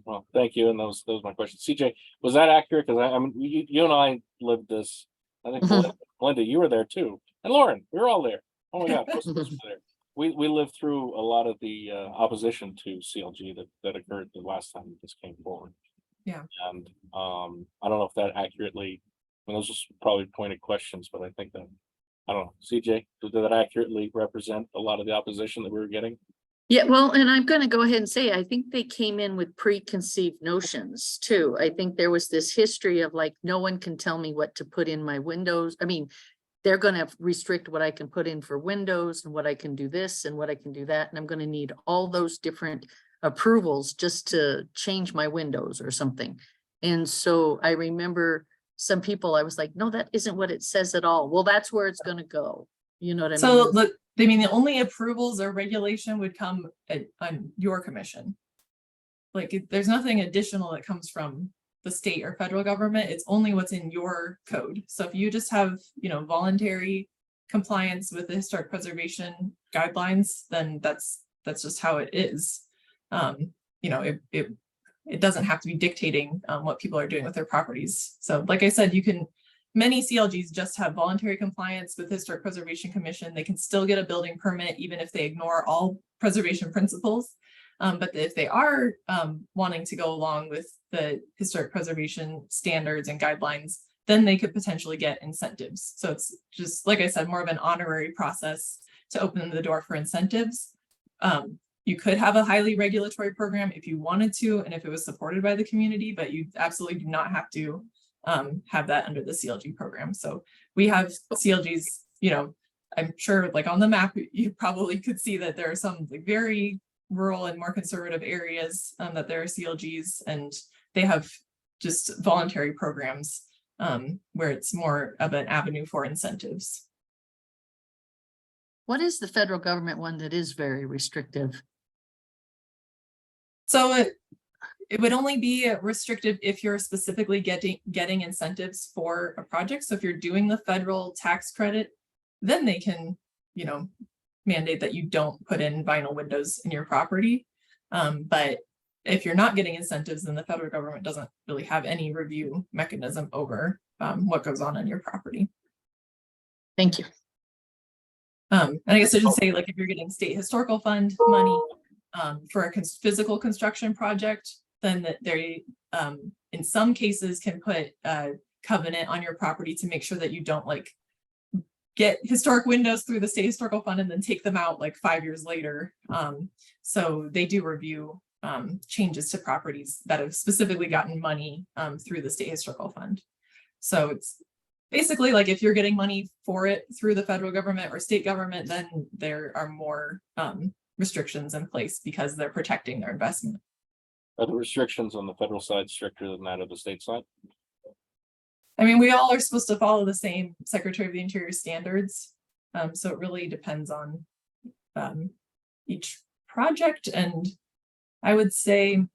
Well, thank you. And those are my questions. CJ, was that accurate? Because I mean, you and I lived this. I think Linda, you were there too, and Lauren, we were all there. Oh my God, most of us were there. We lived through a lot of the opposition to CLG that occurred the last time this came forward. Yeah. And I don't know if that accurately. I mean, those are probably pointed questions, but I think that, I don't know, CJ, did that accurately represent a lot of the opposition that we were getting? Yeah, well, and I'm going to go ahead and say, I think they came in with preconceived notions too. I think there was this history of like, no one can tell me what to put in my windows. I mean, they're going to restrict what I can put in for windows and what I can do this and what I can do that. And I'm going to need all those different approvals just to change my windows or something. And so I remember some people, I was like, no, that isn't what it says at all. Well, that's where it's gonna go. You know what I So mean? look, I mean, the only approvals or regulation would come on your commission. Like, there's nothing additional that comes from the state or federal government. It's only what's in your code. So if you just have, you know, voluntary compliance with the historic preservation guidelines, then that's just how it is. You know, it doesn't have to be dictating what people are doing with their properties. So like I said, many CLGs just have voluntary compliance with the Historic Preservation Commission. They can still get a building permit even if they ignore all preservation principles. But if they are wanting to go along with the historic preservation standards and guidelines, then they could potentially get incentives. So it's just, like I said, more of an honorary process to open the door for incentives. You could have a highly regulatory program if you wanted to, and if it was supported by the community, but you absolutely do not have to have that under the CLG program. So we have CLGs, you know, I'm sure like on the map, you probably could see that there are some like very rural and more conservative areas that there are CLGs, and they have just voluntary programs where it's more of an avenue for incentives. What is the federal government one that is very restrictive? So it would only be restrictive if you're specifically getting incentives for a project. So if you're doing the federal tax credit, then they can, you know, mandate that you don't put in vinyl windows in your property. But if you're not getting incentives, then the federal government doesn't really have any review mechanism over what goes on your property. Thank you. And I guess I should say, like, if you're getting state historical fund money for a physical construction project, then that they, in some cases, can put a covenant on your property to make sure that you don't like get historic windows through the state historical fund and then take them out like 5 years later. So they do review changes to properties that have specifically gotten money through the state historical fund. So it's basically like if you're getting money for it through the federal government or state government, then there are more restrictions in place because they're protecting their investment. Are the restrictions on the federal side stricter than that of the state side? I mean, we all are supposed to follow the same Secretary of the Interior standards. So it really depends on each project. And I would say,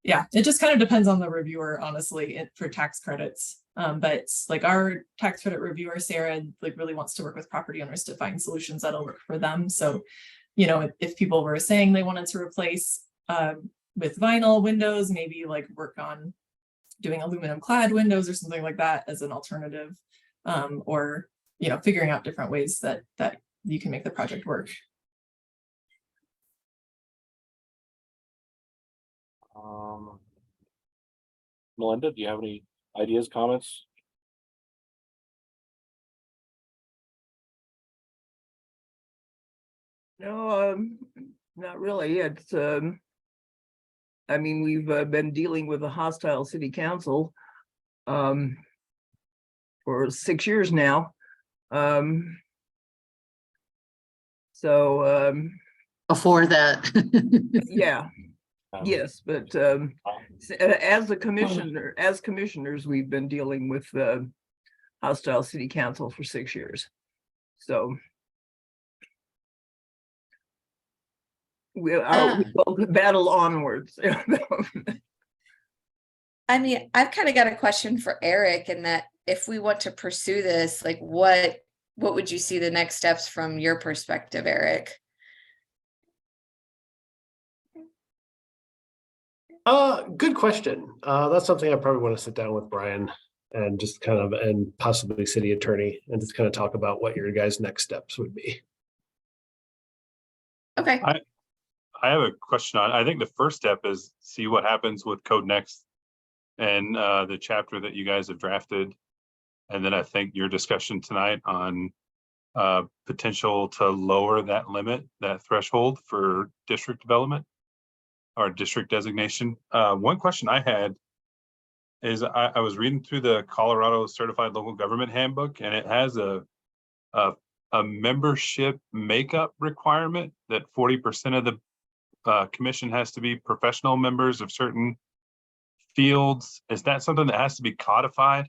yeah, it just kind of depends on the reviewer, honestly, for tax credits. But like our tax credit reviewer, Sarah, like really wants to work with property owners to find solutions that'll work for them. So, you know, if people were saying they wanted to replace with vinyl windows, maybe like work on doing aluminum clad windows or something like that as an alternative, or, you know, figuring out different ways that you can make the project work. Melinda, do you have any ideas, comments? No, not really. It's, I mean, we've been dealing with a hostile city council for 6 years now. So Before that. yeah, yes, but as commissioners, we've been dealing with the hostile city council for 6 years. So we both battle onwards. I mean, I've kind of got a question for Eric, in that if we want to pursue this, like what would you see the next steps from your perspective, Eric? Good question. That's something I probably want to sit down with Brian and just kind of, and possibly city attorney, and just kind of talk about what your guys' next steps would be. Okay. I have a question on, I think the first step is see what happens with Code Next and the chapter that you guys have drafted. And then I think your discussion tonight on potential to lower that limit, that threshold for district development or district designation. One question I had is I was reading through the Colorado Certified Local Government Handbook, and it has a a membership makeup requirement that 40% of the commission has to be professional members of certain fields? Is that something that has to be codified?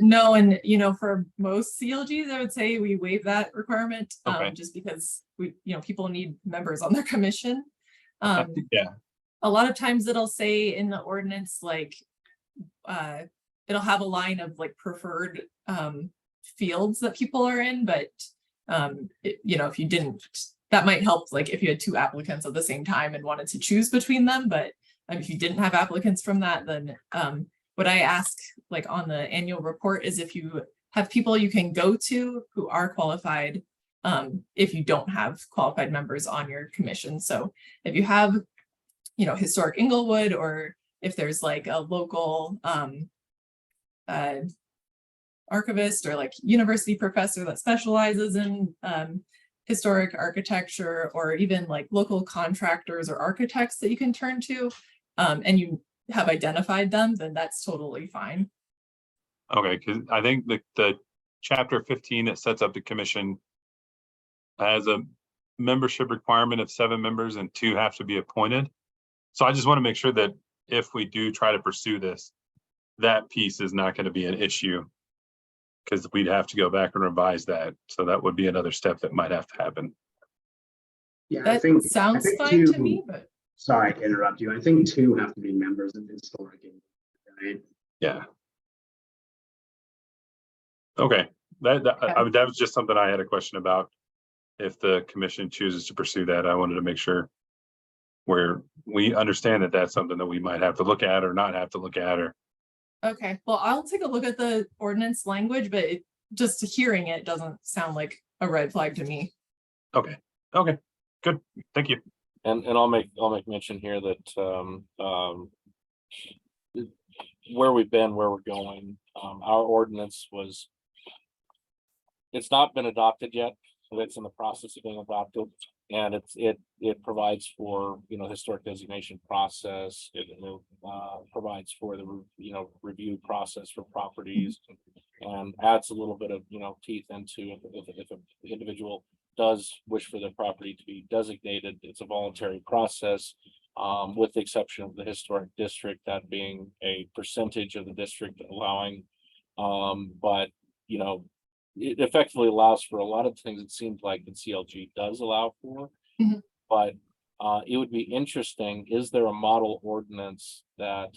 No, and for most CLGs, I would say we waive that requirement, Okay. just because people need members on their commission. Yeah. A lot of times it'll say in the ordinance, like, it'll have a line of like preferred fields that people are in, but if you didn't, that might help, like if you had 2 applicants at the same time and wanted to choose between them. But if you didn't have applicants from that, then what I ask like on the annual report is if you have people you can go to who are qualified, if you don't have qualified members on your commission. So if you have historic Inglewood, or if there's like a local archivist or like university professor that specializes in historic architecture, or even like local contractors or architects that you can turn to, and you have identified them, then that's totally fine. Okay, because I think the chapter 15 that sets up the commission has a membership requirement of 7 members and 2 have to be appointed. So I just want to make sure that if we do try to pursue this, that piece is not going to be an issue, because we'd have to go back and revise that. So that would be another step that might have to happen. Yeah, That sounds fine to me, but sorry to interrupt you. I think 2 have to be members of the historic, right? Yeah. Okay, that was just something I had a question about. If the commission chooses to pursue that, I wanted to make sure where we understand that that's something that we might have to look at or not have to look at. Or okay, well, I'll take a look at the ordinance language, but just hearing it doesn't sound like a red flag to me. okay, good, thank you. And I'll make mention here that where we've been, where we're going, our ordinance it's not been adopted yet, so it's in the process of being adopted. And it provides for, historic designation process. It provides for the, review process for properties, and adds a little bit of, teeth into if an individual does wish for their property to be designated. It's a voluntary process, with the exception of the historic district, that being a percentage of the district allowing, but, it effectively allows for a lot of things it seems like the CLG does allow for. Mhm. But it would be interesting, is there a model ordinance that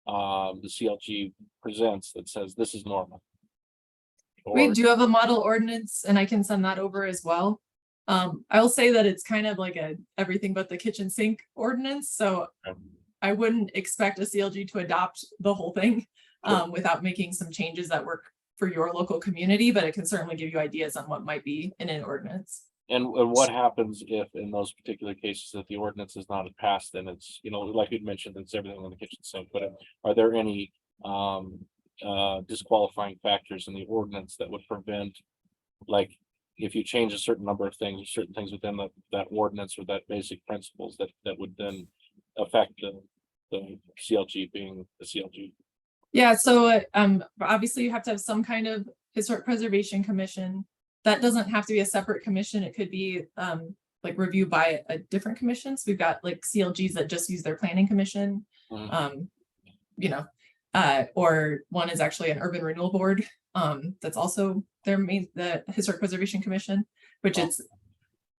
the CLG presents that says this is normal? We Or- do have a model ordinance, and I can send that over as well. I will say that it's kind of like a everything but the kitchen sink ordinance, so Okay. I wouldn't expect a CLG to adopt the whole thing Sure. without making some changes that work for your local community, but it can certainly give you ideas on what might be in an ordinance. And what happens if in those particular cases that the ordinance is not passed, then it's, like you mentioned, it's everything in the kitchen sink, but are there any disqualifying factors in the ordinance that would prevent, like, if you change a certain number of things, or certain things within that ordinance or that basic principles that would then affect the CLG being the CLG? Yeah, so obviously you have to have some kind of historic preservation commission. That doesn't have to be a separate commission. It could be like reviewed by a different commission. So we've got like CLGs that just use their planning commission. Mhm. Or one is actually an urban renewal board. That's also the historic preservation commission, which is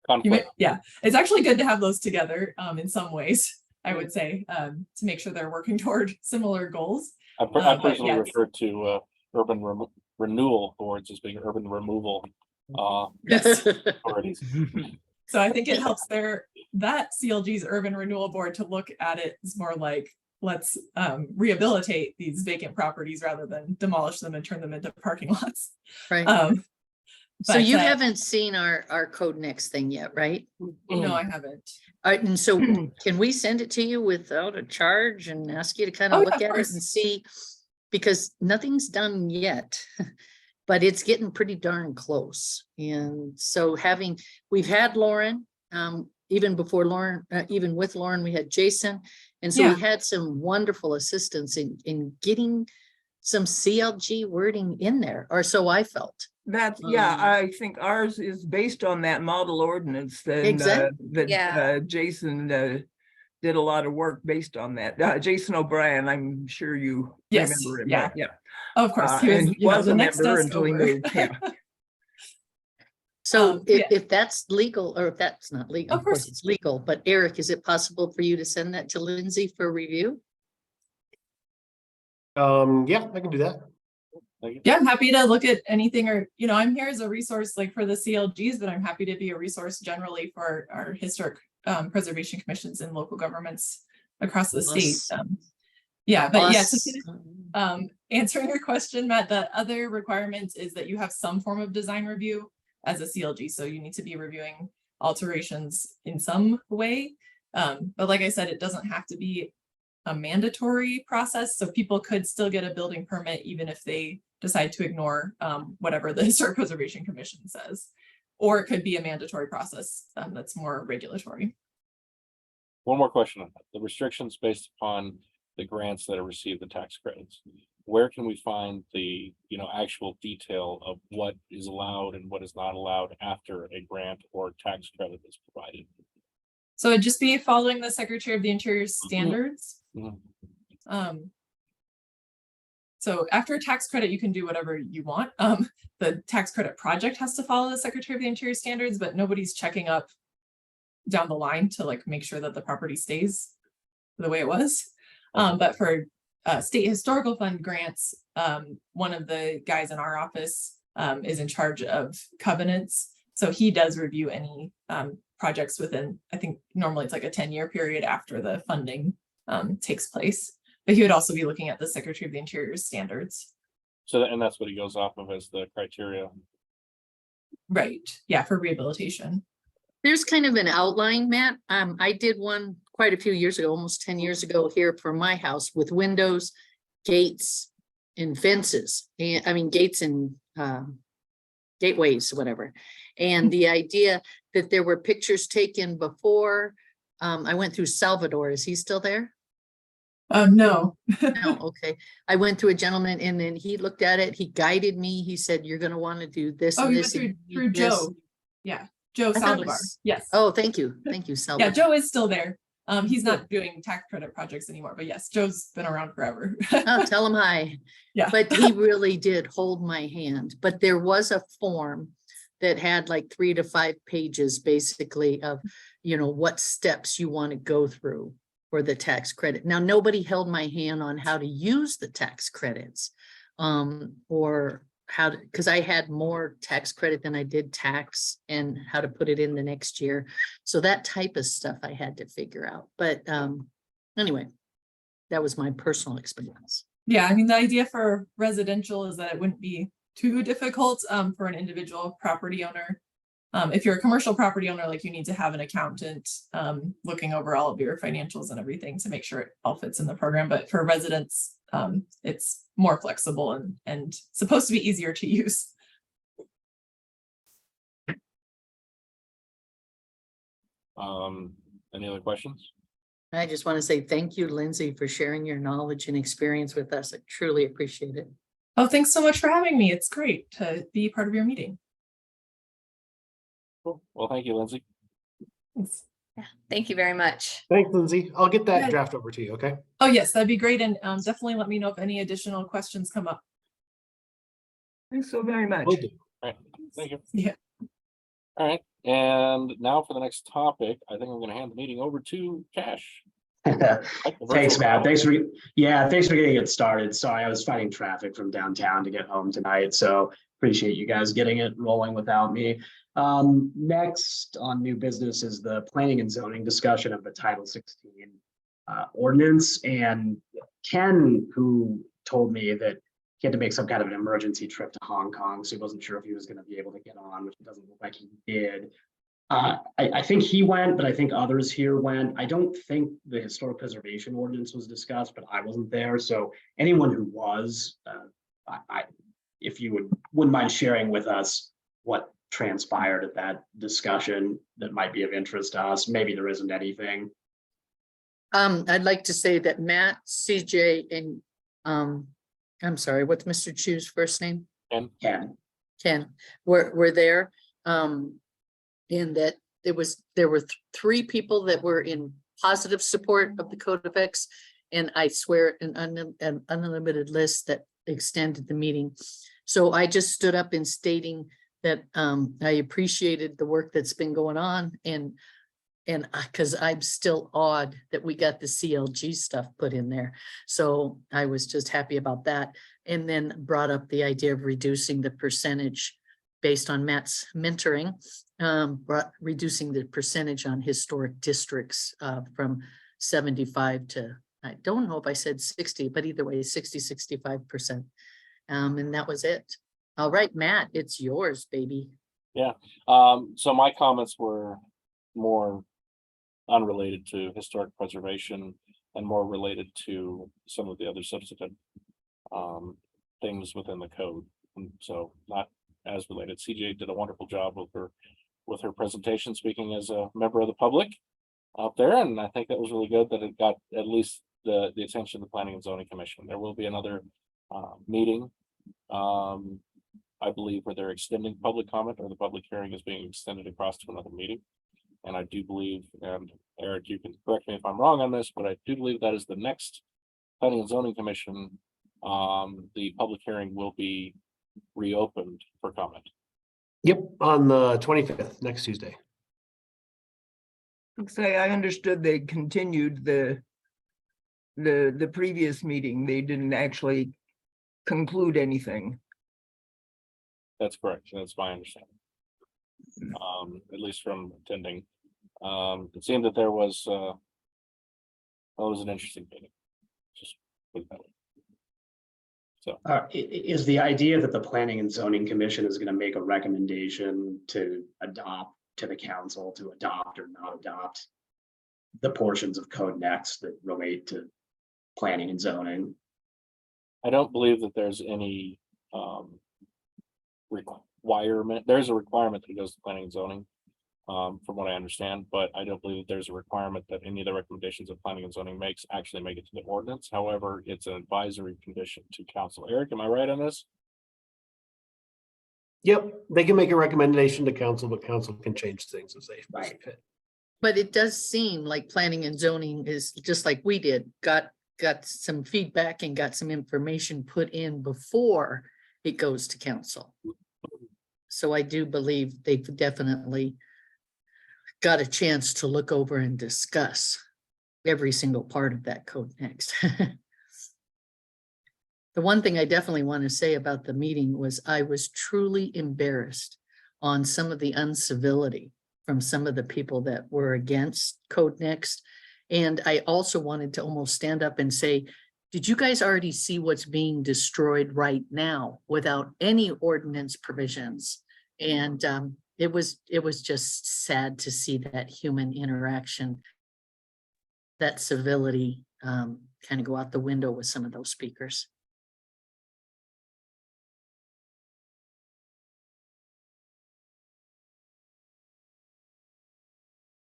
Conflict. it's actually good to have those together in some ways, I would say, to make sure they're working toward similar goals. I but personally yeah, refer to urban renewal boards as being urban removal Yes. authorities. So I think it helps that CLG's urban renewal board to look at it as more like, let's rehabilitate these vacant properties rather than demolish them and turn them into parking lots. Right. So but, you haven't seen our code next thing yet, right? No, I haven't. All right, and so can we send it to you without a charge and ask you to kind Oh, of yeah, look of at it course. and see? Because nothing's done yet, but it's getting pretty darn close. And so we've had Lauren, even before Lauren, even with Lauren, we had Jason. And so Yeah. we had some wonderful assistance in getting some CLG wording in there, or so I felt. That's, yeah, Um, I think ours is based on that model ordinance that, Exactly. that Yeah. Jason did a lot of work based on that. Jason O'Brien, I'm sure you Yes, remember him, yeah. right? Yeah. Of course, he And was, he was the a next member desk until he over. moved, yeah. So yeah. if that's legal, or if that's not legal, Of of course course. it's legal, but Eric, is it possible for you to send that to Lindsay for review? Yeah, I can do that. Thank you. Yeah, I'm happy to look at anything, or, I'm here as a resource like for the CLGs, but I'm happy to be a resource generally for our historic preservation commissions and local governments across the state. Awesome. Yeah, but yeah, so Awesome. answering your question, Matt, the other requirement is that you have some form of design review as a CLG. So you need to be reviewing alterations in some way. But like I said, it doesn't have to be a mandatory process. So people could still get a building permit even if they decide to ignore whatever the Historic Preservation Commission says. Or it could be a mandatory process that's more regulatory. One more question on that. The restrictions based upon the grants that have received the tax credits. Where can we find the, actual detail of what is allowed and what is not allowed after a grant or tax credit is provided? So it'd just be following the Secretary of the Interior standards. Mhm. So after a tax credit, you can do whatever you want. The tax credit project has to follow the Secretary of the Interior standards, but nobody's checking up down the line to like make sure that the property stays the way it was. But for state historical fund grants, one of the guys in our office is in charge of covenants. So he does review any projects within, I think normally it's like a 10-year period after the funding takes place. But he would also be looking at the Secretary of the Interior standards. So, and that's what he goes off of as the criteria. Right, yeah, for rehabilitation. There's kind of an outline, Matt. I did one quite a few years ago, almost 10 years ago here for my house with windows, gates, and fences. And I mean, gates and gateways, whatever. And the idea that there were pictures taken before. I went through Salvador. Is he still there? No. No, okay. I went through a gentleman and then he looked at it. He guided me. He said, you're going to want to do this Oh, and you this. went and through you need this." Joe. Yeah, Joe I thought it Saldivar. was- Yes. Oh, thank you. Thank you, Yeah, Salvador. Joe is still there. He's not doing tax credit projects anymore, but yes, Joe's been around forever. Oh, tell him hi. Yeah. But he really did hold my hand. But there was a form that had like 3 to 5 pages basically of, what steps you want to go through for the tax credit. Now, nobody held my hand on how to use the tax credits or how to, because I had more tax credit than I did tax and how to put it in the next year. So that type of stuff I had to figure out. But anyway, that was my personal experience. Yeah, I mean, the idea for residential is that it wouldn't be too difficult for an individual property owner. If you're a commercial property owner, like you need to have an accountant looking over all of your financials and everything to make sure it all fits in the program. But for residents, it's more flexible and supposed to be easier to use. Any other questions? I just want to say thank you, Lindsay, for sharing your knowledge and experience with us. I truly appreciate it. Oh, thanks so much for having me. It's great to be part of your meeting. Cool. Well, thank you, Lindsay. Thanks. Yeah, thank you very much. Thanks, Lindsay. I'll get that Yeah. draft over to you, okay? Oh, yes, that'd be great. And definitely let me know if any additional questions come up. Thanks so very much. Will do. All right, thank you. Yeah. All right, and now for the next topic, I think I'm gonna hand the meeting over to Cash. Thanks, Matt. Thanks for getting it started. Sorry, I was fighting traffic from downtown to get home tonight, so appreciate you guys getting it rolling without me. Next on new business is the planning and zoning discussion of the Title 16 ordinance. And Ken, who told me that he had to make some kind of an emergency trip to Hong Kong, so he wasn't sure if he was going to be able to get on, which it doesn't look like he did. I think he went, but I think others here went. I don't think the historic preservation ordinance was discussed, but I wasn't there. So anyone who was, if you wouldn't mind sharing with us what transpired at that discussion that might be of interest to us. Maybe there isn't anything. I'd like to say that Matt, CJ, and I'm sorry, what's Mr. Chu's first name? And Ken, Ken, were there. In that there were three people that were in positive support of the Code of Ethics. And I swear an unlimited list that extended the meeting. So I just stood up in stating that I appreciated the work that's been going on and because I'm still awed that we got the CLG stuff put in there. So I was just happy about that. And then brought up the idea of reducing the percentage based on Matt's mentoring, reducing the percentage on historic districts from 75 to, I don't know if I said 60, but either way, 65%. And that was it. All right, Matt, it's yours, baby. so my comments were more unrelated to historic preservation and more related to some of the other substantive things within the code. And so not as related. CJ did a wonderful job with her presentation, speaking as a member of the public out there. And I think that was really good that it got at least the attention of the Planning and Zoning Commission. There will be another meeting, I believe, where they're extending public comment, or the public hearing is being extended across to another meeting. And I do believe, and Eric, you can correct me if I'm wrong on this, but I do believe that is the next Planning and Zoning Commission. The public hearing will be reopened for comment. Yep, on the 25th, next Tuesday. Say, I understood they continued the previous meeting. They didn't actually conclude anything. That's correct. That's my understanding. At least from attending. It seemed that there was an interesting meeting. Just put it that way. So is the idea that the Planning and Zoning Commission is going to make a recommendation to adopt to the council to adopt or not adopt the portions of Code Next that relate to planning and zoning? I don't believe that there's any requirement. There's a requirement that goes to planning and zoning, from what I understand, but I don't believe that there's a requirement that any of the recommendations that planning and zoning makes actually make it to the ordinance. However, it's an advisory condition to council. Eric, am I right on this? Yep, they can make a recommendation to council, but council can change things as they Right. fit. But it does seem like planning and zoning is just like we did, got some feedback and got some information put in before it goes to council. So I do believe they've definitely got a chance to look over and discuss every single part of that Code Next. The one thing I definitely want to say about the meeting was I was truly embarrassed on some of the uncivility from some of the people that were against Code Next. And I also wanted to almost stand up and say, did you guys already see what's being destroyed right now without any ordinance provisions? And it was just sad to see that human interaction, that civility kind of go out the window with some of those speakers.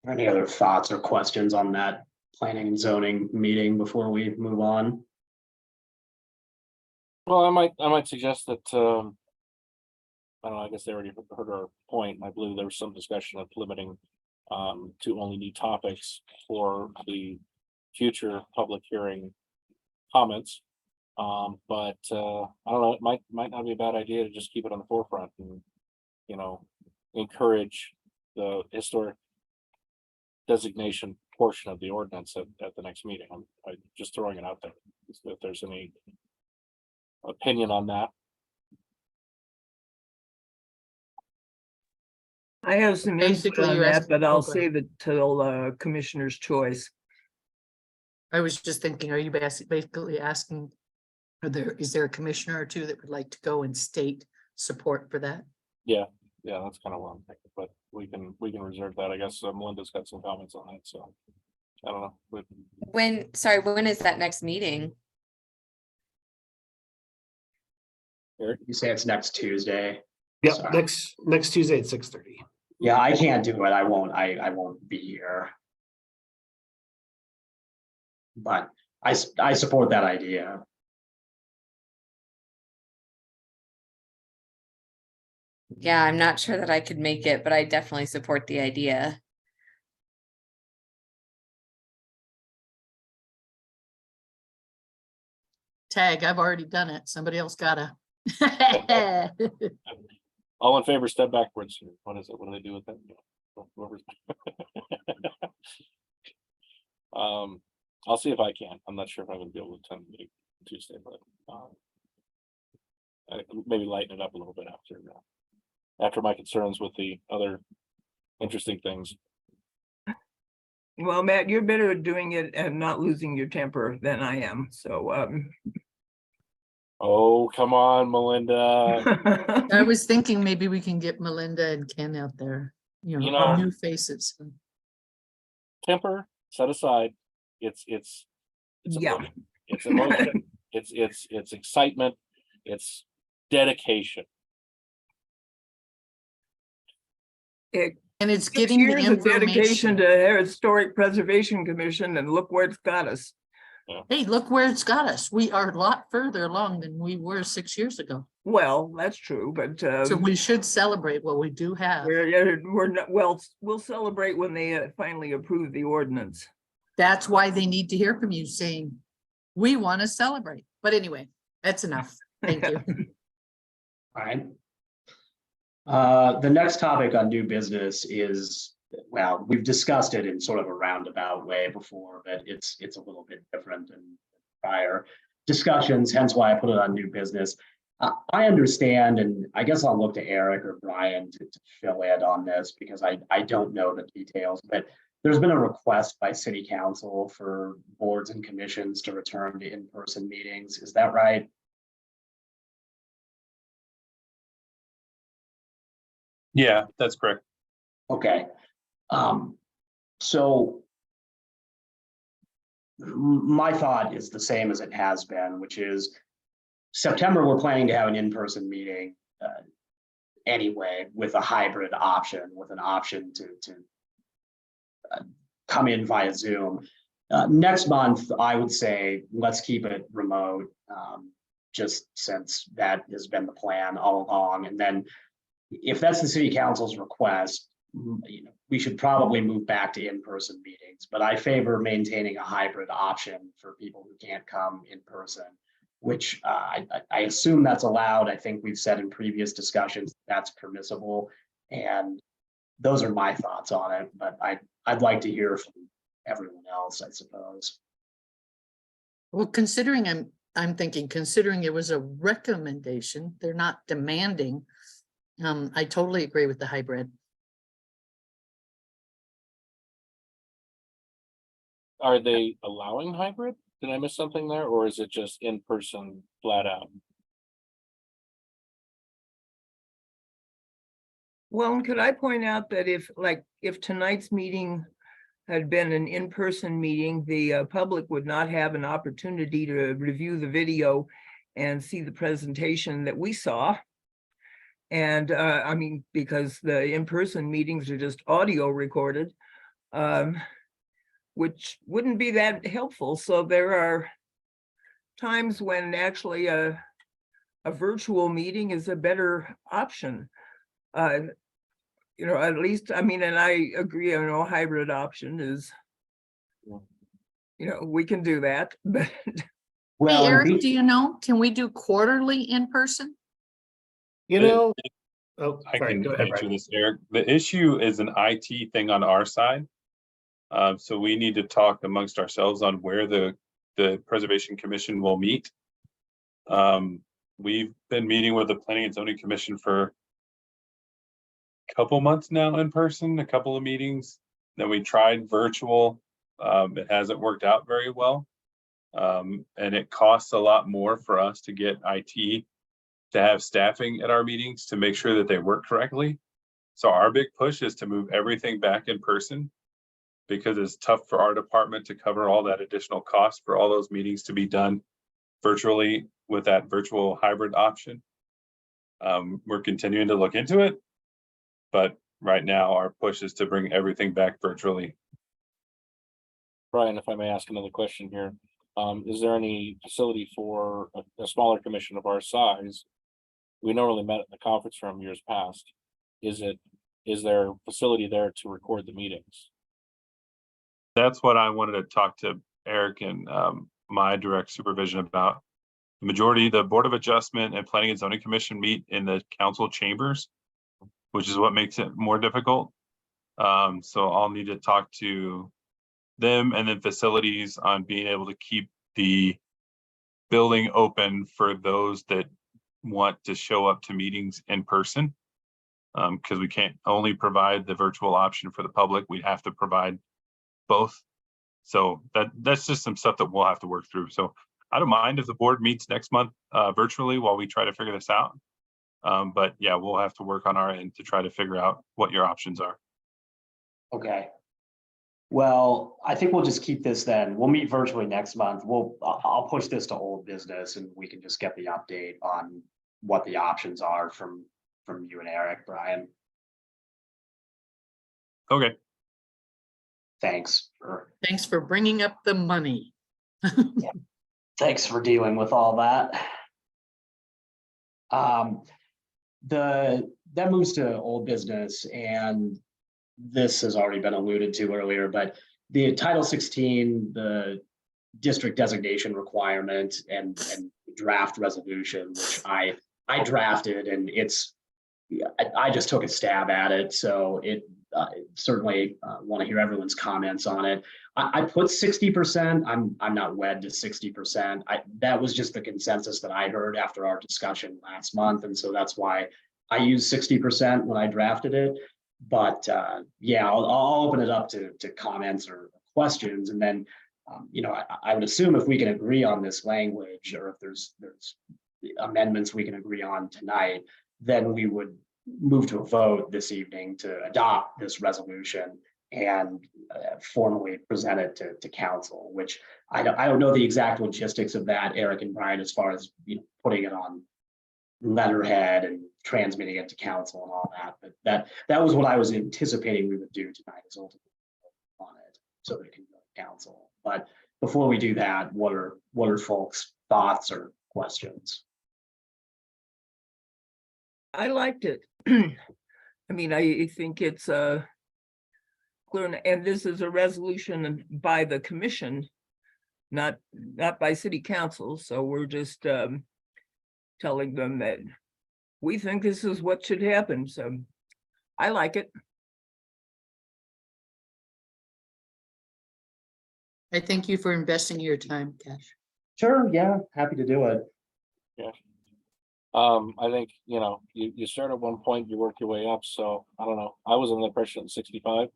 Any other thoughts or questions on that planning and zoning meeting before we move on? Well, I might suggest that, I don't know, I guess they already heard our point. I believe there was some discussion of limiting to only new topics for the future public hearing comments. But I don't know, it might not be a bad idea to just keep it on the forefront and, encourage the historic designation portion of the ordinance at the next meeting. I'm just throwing it out there. If there's any opinion on that. I have some input Basically, on you that, asked- but oh, I'll go ahead. save it till commissioner's choice. I was just thinking, are you basically asking, is there a commissioner or two that would like to go and state support for that? Yeah, that's kind of what I'm thinking, but we can reserve that. I guess Melinda's got some comments on that, so I don't know. When is that next meeting? Eric? You say it's next Tuesday? Yep, Sorry. next Tuesday at 6:30. Yeah, I can't do it. I won't be here. But I support that idea. Yeah, I'm not sure that I could make it, but I definitely support the idea. Tag, I've already done it. Somebody else gotta. All in favor, step backwards. What is it? What do they do with that? Whoever's- I'll see if I can. I'm not sure if I'm gonna be able to attend the meeting Tuesday, but I can maybe lighten it up a little bit after my concerns with the other interesting things. Well, Matt, you're better at doing it and not losing your temper than I am, so Oh, come on, Melinda. I was thinking maybe we can get Melinda and Ken out there, You know- new faces. Temper set aside. It's Yeah. emotion. It's emotion. It's excitement. It's dedication. And it's 6 getting the years of dedication information. to Historic Preservation Commission, and look where it's got us. Hey, look where it's got us. We are a lot further along than we were 6 years ago. Well, that's true, but So we should celebrate what we do have. we're not, well, we'll celebrate when they finally approve the ordinance. That's why they need to hear from you saying, we want to celebrate. But anyway, that's enough. Thank you. All right. The next topic on new business is, well, we've discussed it in sort of a roundabout way before, but it's a little bit different than prior discussions, hence why I put it on new business. I understand, and I guess I'll look to Eric or Brian to fill in on this because I don't know the details, but there's been a request by city council for boards and commissions to return to in-person meetings. Is that right? Yeah, that's correct. Okay. So my thought is the same as it has been, which is September, we're planning to have an in-person meeting anyway, with a hybrid option, with an option to come in via Zoom. Next month, I would say, let's keep it remote, just since that has been the plan all along. And then if that's the city council's request, we should probably move back to in-person meetings, but I favor maintaining a hybrid option for people who can't come in person, which I assume that's allowed. I think we've said in previous discussions that's permissible, and those are my thoughts on it, but I'd like to hear from everyone else, I suppose. Well, considering I'm thinking, considering it was a recommendation, they're not demanding. I totally agree with the hybrid. Are they allowing hybrid? Did I miss something there, or is it just in person flat out? Well, could I point out that if tonight's meeting had been an in-person meeting, the public would not have an opportunity to review the video and see the presentation that we saw. And I mean, because the in-person meetings are just audio recorded, which wouldn't be that helpful. So there are times when actually a virtual meeting is a better option. At least, I mean, and I agree, hybrid option is, we can do that, but. Well, Hey, Eric, do you know, can we do quarterly in person? Oh, I sorry, can go ahead, answer Brian. this, Eric. The issue is an IT thing on our side. So we need to talk amongst ourselves on where the Preservation Commission will meet. We've been meeting with the Planning and Zoning Commission for a couple months now in person, a couple of meetings. Then we tried virtual. It hasn't worked out very well. And it costs a lot more for us to get IT to have staffing at our meetings to make sure that they work correctly. So our big push is to move everything back in person, because it's tough for our department to cover all that additional cost for all those meetings to be done virtually with that virtual hybrid option. We're continuing to look into it, but right now our push is to bring everything back virtually. Brian, if I may ask another question here, is there any facility for a smaller commission of our size we normally met in the conference room years past. Is there a facility there to record the meetings? That's what I wanted to talk to Eric and my direct supervision about. The majority, the Board of Adjustment and Planning and Zoning Commission meet in the council chambers, which is what makes it more difficult. So I'll need to talk to them and then facilities on being able to keep the building open for those that want to show up to meetings in person. Because we can't only provide the virtual option for the public, we have to provide both. So that's just some stuff that we'll have to work through. So I don't mind if the board meets next month virtually while we try to figure this out. But yeah, we'll have to work on our end to try to figure out what your options are. Okay. Well, I think we'll just keep this then. We'll meet virtually next month. I'll push this to old business and we can just get the update on what the options are from you and Eric, Brian. Okay. Thanks for bringing up the money. Thanks for dealing with all that. That moves to old business, and this has already been alluded to earlier, but the Title 16, the district designation requirement and draft resolution, which I drafted, and I just took a stab at it. So certainly want to hear everyone's comments on it. I put 60%. I'm not wed to 60%. That was just the consensus that I heard after our discussion last month. And so that's why I used 60% when I drafted it. But yeah, I'll open it up to comments or questions. And then, I would assume if we can agree on this language, or if there's amendments we can agree on tonight, then we would move to a vote this evening to adopt this resolution and formally present it to council, which I don't know the exact logistics of that, Eric and Brian, as far as putting it on letterhead and transmitting it to council and all that. But that was what I was anticipating we would do tonight, is ultimately on it so that it can go to council. But before we do that, what are folks' thoughts or questions? I liked it. I mean, I think it's clear, and this is a resolution by the commission, not by city council. So we're just telling them that we think this is what should happen. So I like it. I thank you for investing your time, Cash. Sure, yeah, happy to do it. Yeah. I think, you start at one point, you work your way up. So I don't know. I was under the impression that 65 is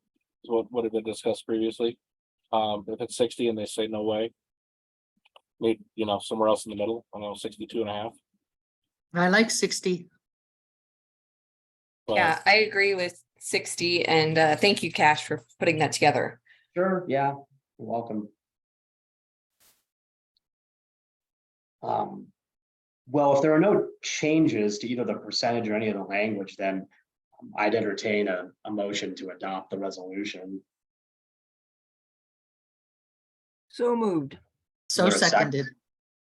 what had been discussed previously. If it's 60 and they say no way, maybe, somewhere else in the middle, I don't know, 62.5. I like 60. But Yeah, I agree with 60, and thank you, Cash, for putting that together. Sure, yeah, you're welcome. Well, if there are no changes to either the percentage or any of the language, then I'd entertain a motion to adopt the resolution. So moved. So Is there a seconded.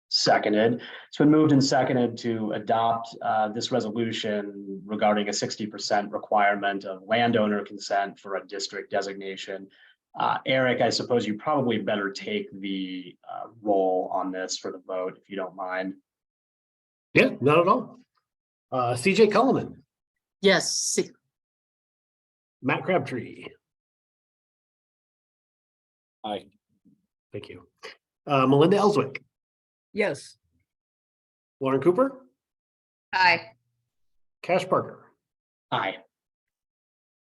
Seconded. It's been moved and seconded to adopt this resolution regarding a 60% requirement of landowner consent for a district designation. Eric, I suppose you probably better take the roll on this for the vote, if you don't mind. Yeah, not at all. CJ Cullinan, Yes. Matt Crabtree. Aye. Thank you. Melinda Ellswick, Yes. Lauren Cooper, Aye. Cash Parker. Aye.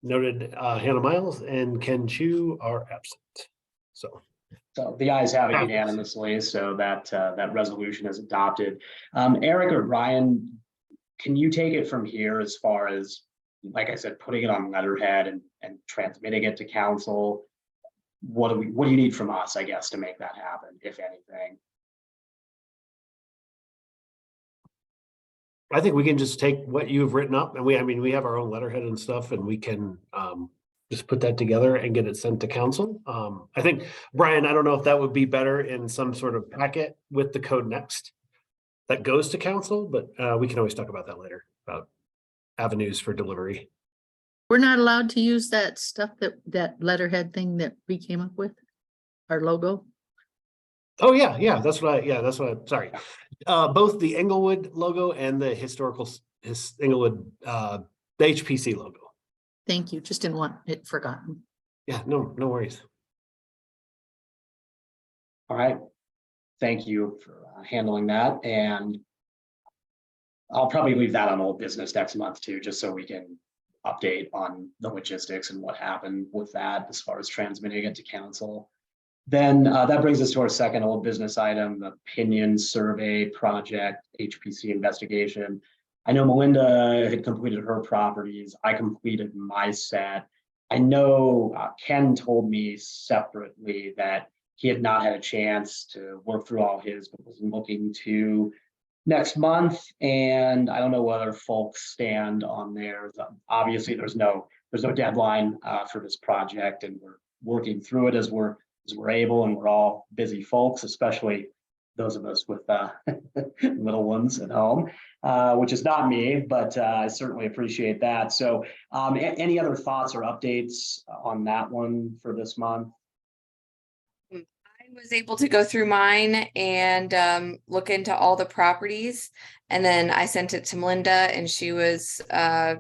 Noted Hannah Miles and Ken Chu are absent. So The ayes have it unanimously, so that resolution is adopted. Eric or Brian, can you take it from here as far as, like I said, putting it on letterhead and transmitting it to council? What do you need from us, I guess, to make that happen, if anything? I think we can just take what you've written up, and we have our own letterhead and stuff, and we can just put that together and get it sent to council. I think, Brian, I don't know if that would be better in some sort of packet with the code next. that goes to council, but we can always talk about that later, about avenues for delivery. We're not allowed to use that stuff, that letterhead thing that we came up with, our logo. Oh, yeah, that's what sorry. Both the Englewood logo and the Englewood, the HPC logo. Thank you. Just didn't want it forgotten. Yeah, no worries. All right. Thank you for handling that. And I'll probably leave that on old business next month too, just so we can update on the logistics and what happened with that as far as transmitting it to council. Then that brings us to our second old business item, the Pinyon survey project, HPC investigation. I know Melinda had completed her properties. I completed my set. I know Ken told me separately that he had not had a chance to work through all his, but was looking to next month. And I don't know whether folks stand on there. Obviously, there's no deadline for this project, and we're working through it as we're able, and we're all busy folks, especially those of us with little ones at home, which is not me, but I certainly appreciate that. So any other thoughts or updates on that one for this month? I was able to go through mine and look into all the properties, and then I sent it to Melinda, and she was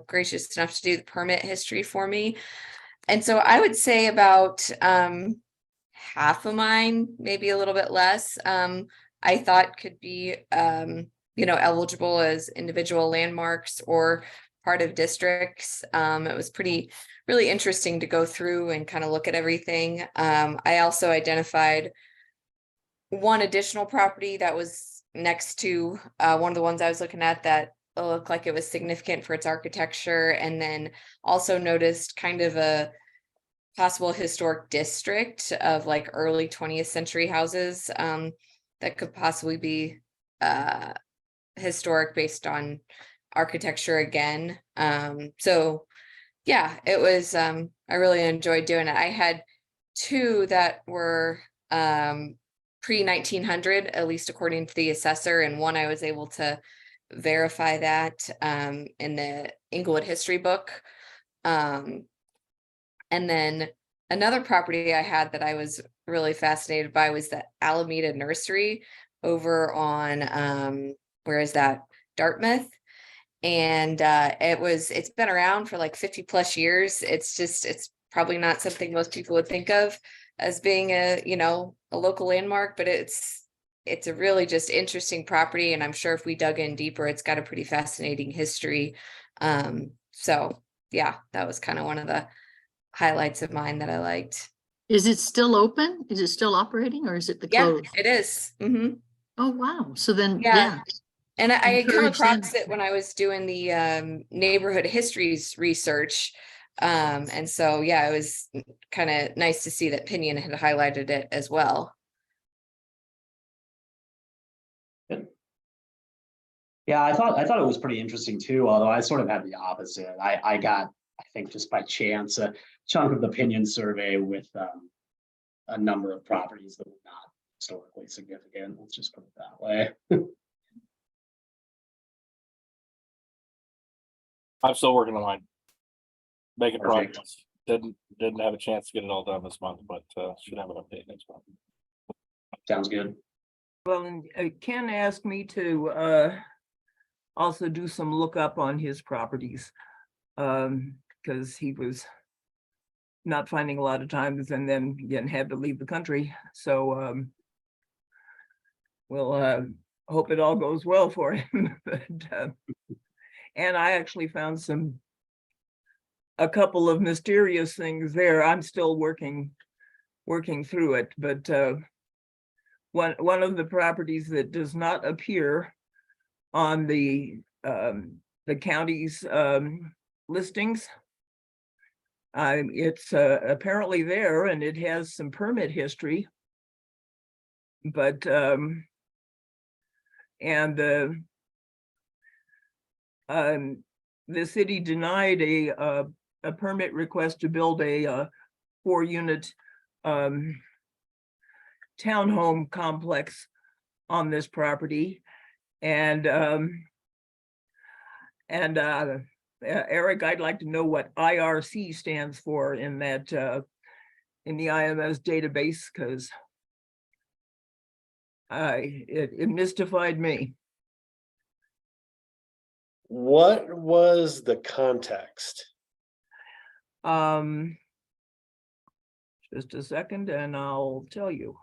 gracious enough to do the permit history for me. And so I would say about half of mine, maybe a little bit less, I thought could be eligible as individual landmarks or part of districts. It was really interesting to go through and kind of look at everything. I also identified one additional property that was next to one of the ones I was looking at that looked like it was significant for its architecture, and then also noticed kind of a possible historic district of like early 20th century houses that could possibly be historic based on architecture again. So yeah, it was, I really enjoyed doing it. I had two that were pre-1900, at least according to the assessor, and one I was able to verify that in the Englewood history book. And then another property I had that I was really fascinated by was the Alameda Nursery over on, where is that? Dartmouth. And it's been around for like 50 plus years. It's probably not something most people would think of as being a local landmark, but it's a really just interesting property. And I'm sure if we dug in deeper, it's got a pretty fascinating history. So yeah, that was kind of one of the highlights of mine that I liked. Is it still open? Is it still operating, or is it closed? Yeah, it is. Mm-hmm. Oh, wow. So then, Yeah. And I had come Encourage them. across it when I was doing the neighborhood histories research. And so, yeah, it was kind of nice to see that Pinyon had highlighted it as well. Yeah, I thought it was pretty interesting too, although I sort of had the opposite. I got, I think just by chance, a chunk of the Pinyon survey with a number of properties that were not historically significant. Let's just put it that way. I'm still working on mine. Making Perfect. progress. Didn't have a chance to get it all done this month, but should have an update next month. Sounds good. Well, and Ken asked me to also do some lookup on his properties, because he was not finding a lot of times, and then again had to leave the country. So we'll hope it all goes well for him. But, and I actually found a couple of mysterious things there. I'm still working through it, but one of the properties that does not appear on the county's listings, it's apparently there, and it has some permit history, but the city denied a permit request to build a 4-unit townhome complex on this property. And Eric, I'd like to know what IRC stands for in that in the IMS database, because it mystified me. What was the context? Just a second and I'll tell you.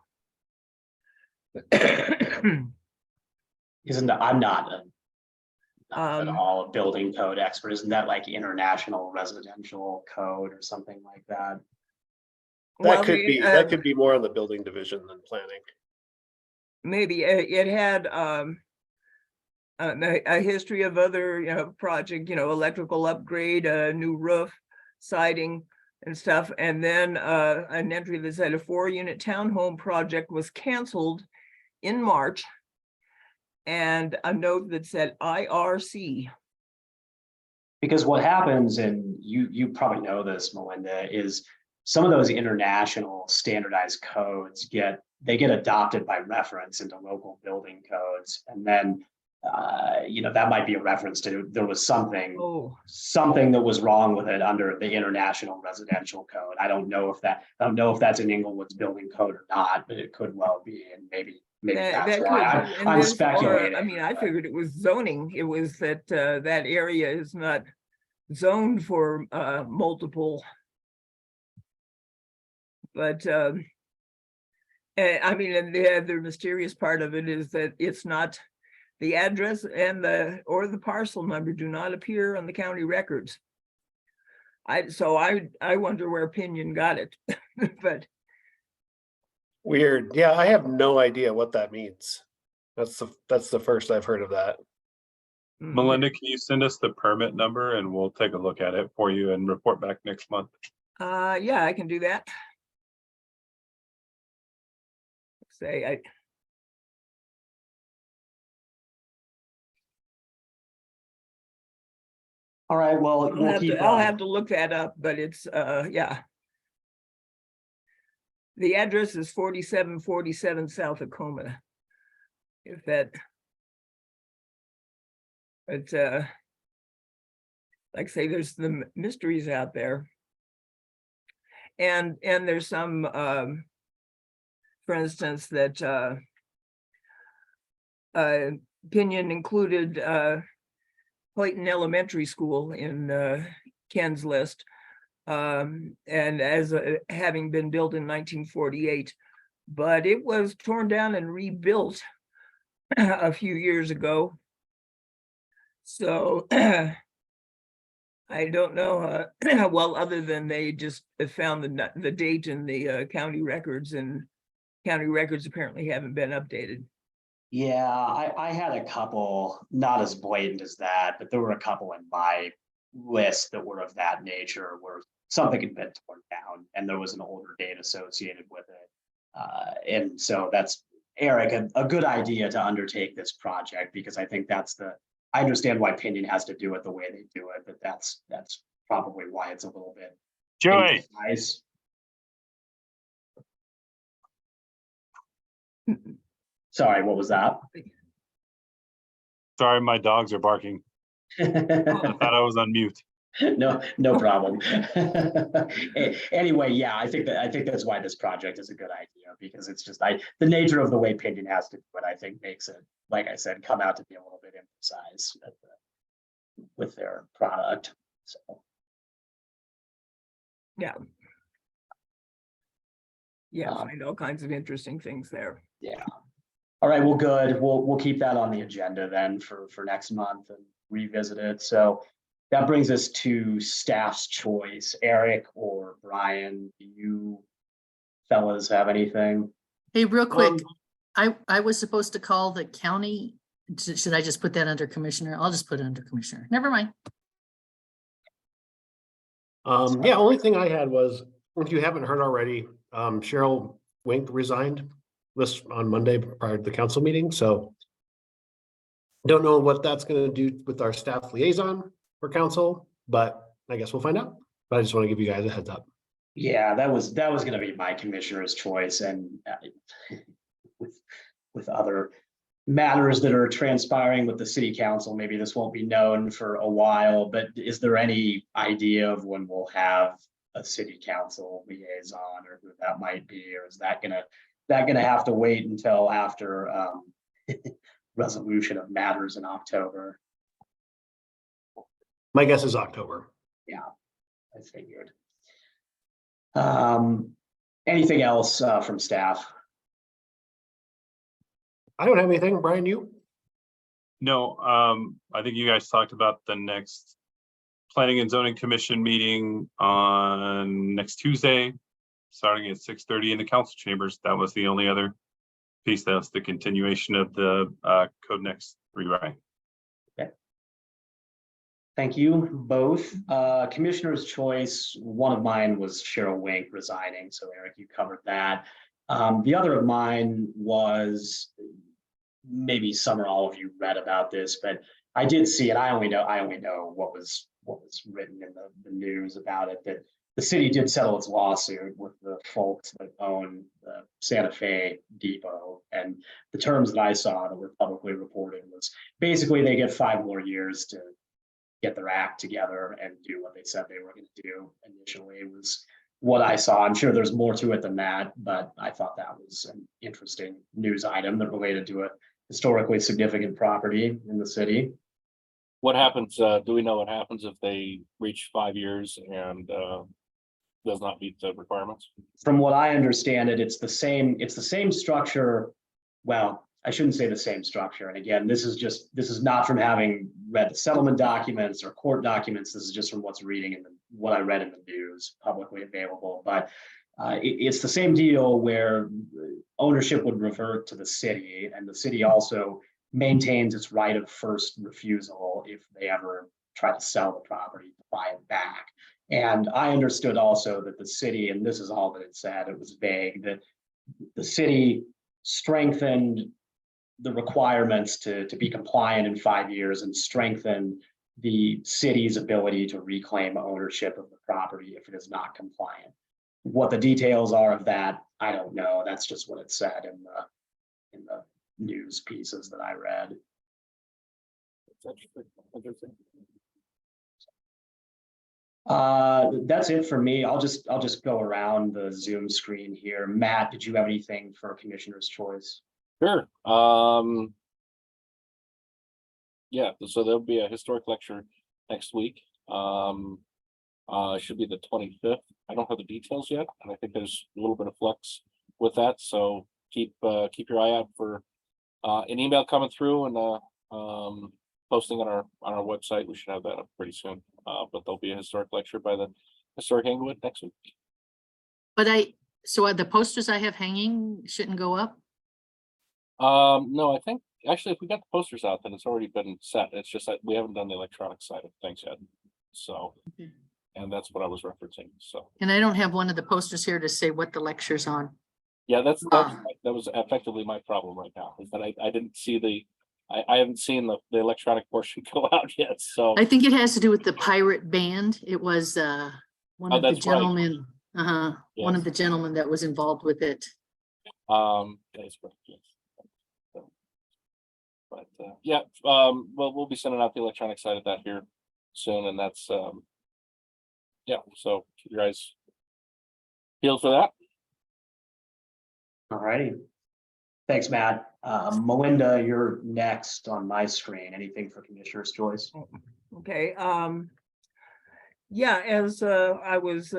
Isn't that, I'm not at Um, all a building code expert. Isn't that like international residential code or something like that? That could be more on the building division than planning. Maybe it had a history of other project, electrical upgrade, new roof, siding and stuff. And then an entry that said a 4-unit townhome project was canceled in March. And a note that said IRC. Because what happens, and you probably know this, Melinda, is some of those international standardized codes get adopted by reference into local building codes, and then that might be a reference to there was something that was wrong with it under the international residential code. I don't know if that's in Inglewood's building code or not, but it could well be, and maybe that's why I'm speculating. I mean, I figured it was zoning. It was that that area is not zoned for multiple. But I mean, and the other mysterious part of it is that it's not the address and the parcel number do not appear on the county records. So I wonder where Pinyon got it, but. Weird. Yeah, I have no idea what that means. That's the first I've heard of that. Melinda, can you send us the permit number and we'll take a look at it for you and report back next month? Yeah, I can do that. All right, well, I'll have to look that up, but it's yeah. The address is 4747 South Acoma. If that, but like I say, there's the mysteries out there. And there's some for instance, that Pinyon included Clayton Elementary School in Ken's list. And as having been built in 1948, but it was torn down and rebuilt a few years ago. So I don't know, well, other than they just found the date in the county records, and county records apparently haven't been updated. Yeah, I had a couple, not as blatant as that, but there were a couple in my list that were of that nature, where something had been torn down and there was an older date associated with it. And so that's, Eric, a good idea to undertake this project, because I think I understand why Pinyon has to do it the way they do it, but that's probably why it's a little bit Joey. nice. Sorry, what was that? Sorry, my dogs are barking. I thought I was on mute. No problem. Anyway, yeah, I think that's why this project is a good idea, because it's just the nature of the way Pinyon has to do it, I think, makes it, like I said, come out to be a little bit emphasized with their product. So yeah, find all kinds of interesting things there. Yeah. All right. Well, good. We'll keep that on the agenda then for next month and revisit it. So that brings us to staff's choice. Eric or Brian, do you fellas have anything? Hey, real quick, I was supposed to call the county. Should I just put that under commissioner? I'll just put it under commissioner. Never mind. Yeah, only thing I had was, if you haven't heard already, Cheryl Wink resigned this on Monday prior to the council meeting. So don't know what that's going to do with our staff liaison for council, but I guess we'll find out. But I just want to give you guys a heads up. Yeah, that was going to be my commissioner's choice, and with other matters that are transpiring with the city council. Maybe this won't be known for a while, but is there any idea of when we'll have a city council liaison or who that might be, or is that gonna have to wait until after resolution of matters in October? My guess is October. Yeah, I figured. Anything else from staff? I don't have anything. Brian, you? No, I think you guys talked about the next Planning and Zoning Commission meeting on next Tuesday, starting at 6:30 in the council chambers. That was the only other piece. That was the continuation of the Code Next rewrite. Okay. Thank you both. Commissioner's choice, one of mine was Cheryl Wink resigning. So Eric, you covered that. The other of mine was, maybe some or all of you read about this, but I did see it. I only know what was written in the news about it, that the city did settle its lawsuit with the folks that own the Santa Fe depot. And the terms that I saw that were publicly reported was basically they get 5 more years to get their act together and do what they said they were going to do initially. It was what I saw. I'm sure there's more to it than that, but I thought that was an interesting news item that related to a historically significant property in the city. What happens, do we know what happens if they reach 5 years and does not meet the requirements? From what I understand it, it's the same structure. Well, I shouldn't say the same structure. And again, this is not from having read the settlement documents or court documents. This is just from what I read in the news, publicly available. But it's the same deal where ownership would revert to the city, and the city also maintains its right of first refusal if they ever try to sell the property to buy it back. And I understood also that the city, and this is all that it said, it was vague, that the city strengthened the requirements to be compliant in 5 years and strengthen the city's ability to reclaim ownership of the property if it is not compliant. What the details are of that, I don't know. That's just what it said in the news pieces that I read. That's it for me. I'll just go around the Zoom screen here. Matt, did you have anything for Commissioner's choice? Sure. Yeah, so there'll be a historic lecture next week. Should be the 25th. I don't have the details yet, and I think there's a little bit of flux with that. So keep your eye out for an email coming through and posting on our website. We should have that up pretty soon. But there'll be a historic lecture by the Historic Englewood next week. But so the posters I have hanging shouldn't go up? No, I think actually if we got the posters out, then it's already been set. It's just that we haven't done the electronic side of things yet. So, Okay. And that's what I was referencing. So, And I don't have one of the posters here to say what the lecture's on. yeah, that was effectively my problem right now, is that I didn't see I haven't seen the electronic portion go out yet. So I think it has to do with the pirate band. It was one of the that's right. gentlemen, one Yes. of the gentlemen that was involved with it. That is correct, yes. But yeah, well, we'll be sending out the electronic side of that here soon, and that's yeah. So keep your eyes peeled for that. All righty. Thanks, Matt. Melinda, you're next on my screen. Anything for Commissioner's choice? Okay, yeah, as I was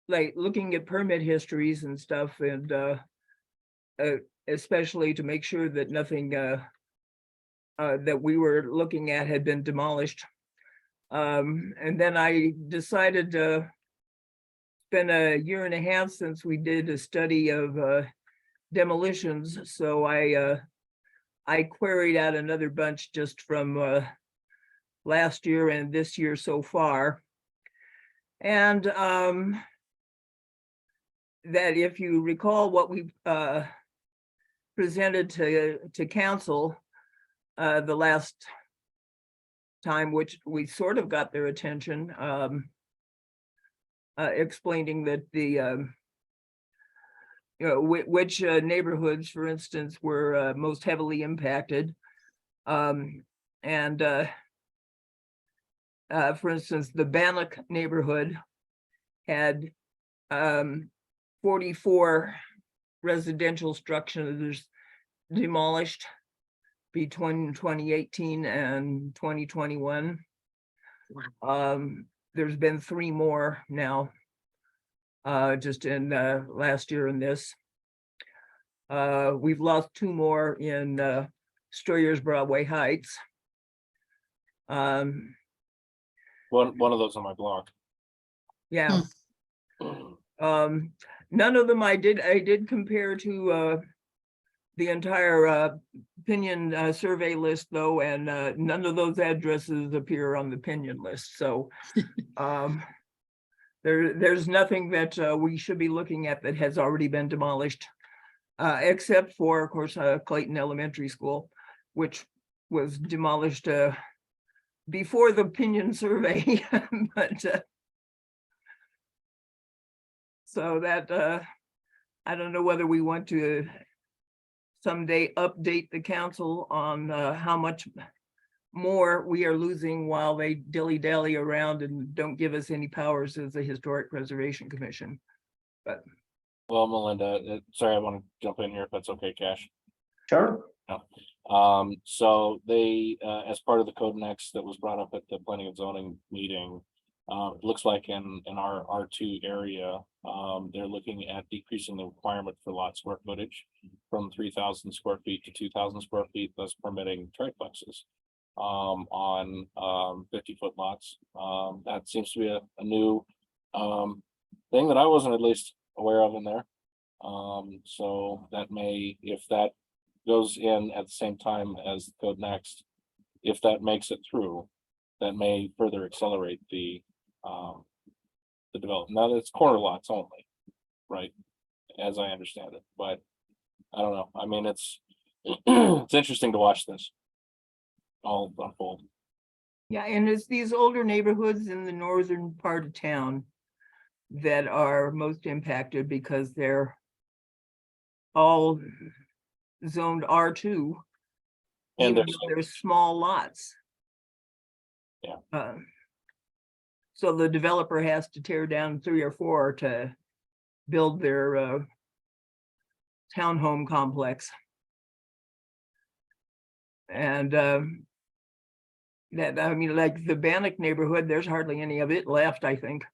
like looking at permit histories and stuff, and especially to make sure that nothing that we were looking at had been demolished. And then I decided it's been a year and a half since we did a study of demolitions, so I queried out another bunch just from last year and this year so far. And that if you recall what we presented to council the last time, which we sort of got their attention, explaining that the which neighborhoods, for instance, were most heavily impacted. And for instance, the Bannock neighborhood had 44 residential structures demolished between 2018 and 2021. There's been 3 more now, just in last year in this. We've lost 2 more in Stroyers Broadway Heights. One of those on my block. Yeah. None of them I did compare to the entire Pinyon survey list though, and none of those addresses appear on the Pinyon list. So there's nothing that we should be looking at that has already been demolished, except for, of course, Clayton Elementary School, which was demolished before the Pinyon survey. But so that I don't know whether we want to someday update the council on how much more we are losing while they dilly-dally around and don't give us any powers as a Historic Preservation Commission. But Well, Melinda, sorry, I want to jump in here if that's okay, Cash. Sure. So they, as part of the code next that was brought up at the planning and zoning meeting, it looks like in our R2 area, they're looking at decreasing the requirement for lot square footage from 3,000 square feet to 2,000 square feet, thus permitting triplexes on 50-foot lots. That seems to be a new thing that I wasn't at least aware of in there. So that may, if that goes in at the same time as the code next, if that makes it through, that may further accelerate the development. Now it's corner lots only, right? As I understand it, but I don't know. I mean, it's it's interesting to watch this all unfold. yeah, and it's these older neighborhoods in the northern part of town that are most impacted because they're all zoned R2, And even though they're small lots. Yeah. So the developer has to tear down 3 or 4 to build their townhome complex. And that, I mean, like the Bannock neighborhood, there's hardly any of it left, I think.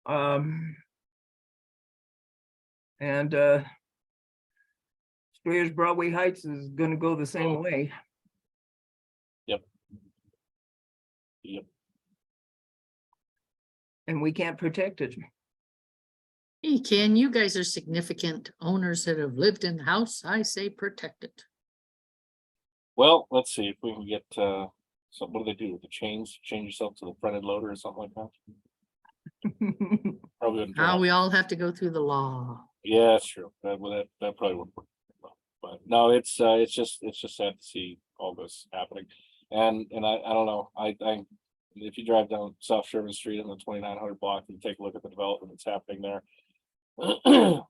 And Stroyers Broadway Heights is going to go the same way. Yep. And we can't protect it. Hey, Ken, you guys are significant owners that have lived in the house. I say protect it. Well, let's see if we can get so what do they do with the chains? Change yourself to the front end loader or something like that? Probably wouldn't turn Now out. we all have to go through the law. Yeah, that's true. That probably wouldn't work. But no, it's just sad to see all this happening. And I don't know. I if you drive down South Sherman Street in the 2900 block and take a look at the development that's happening there.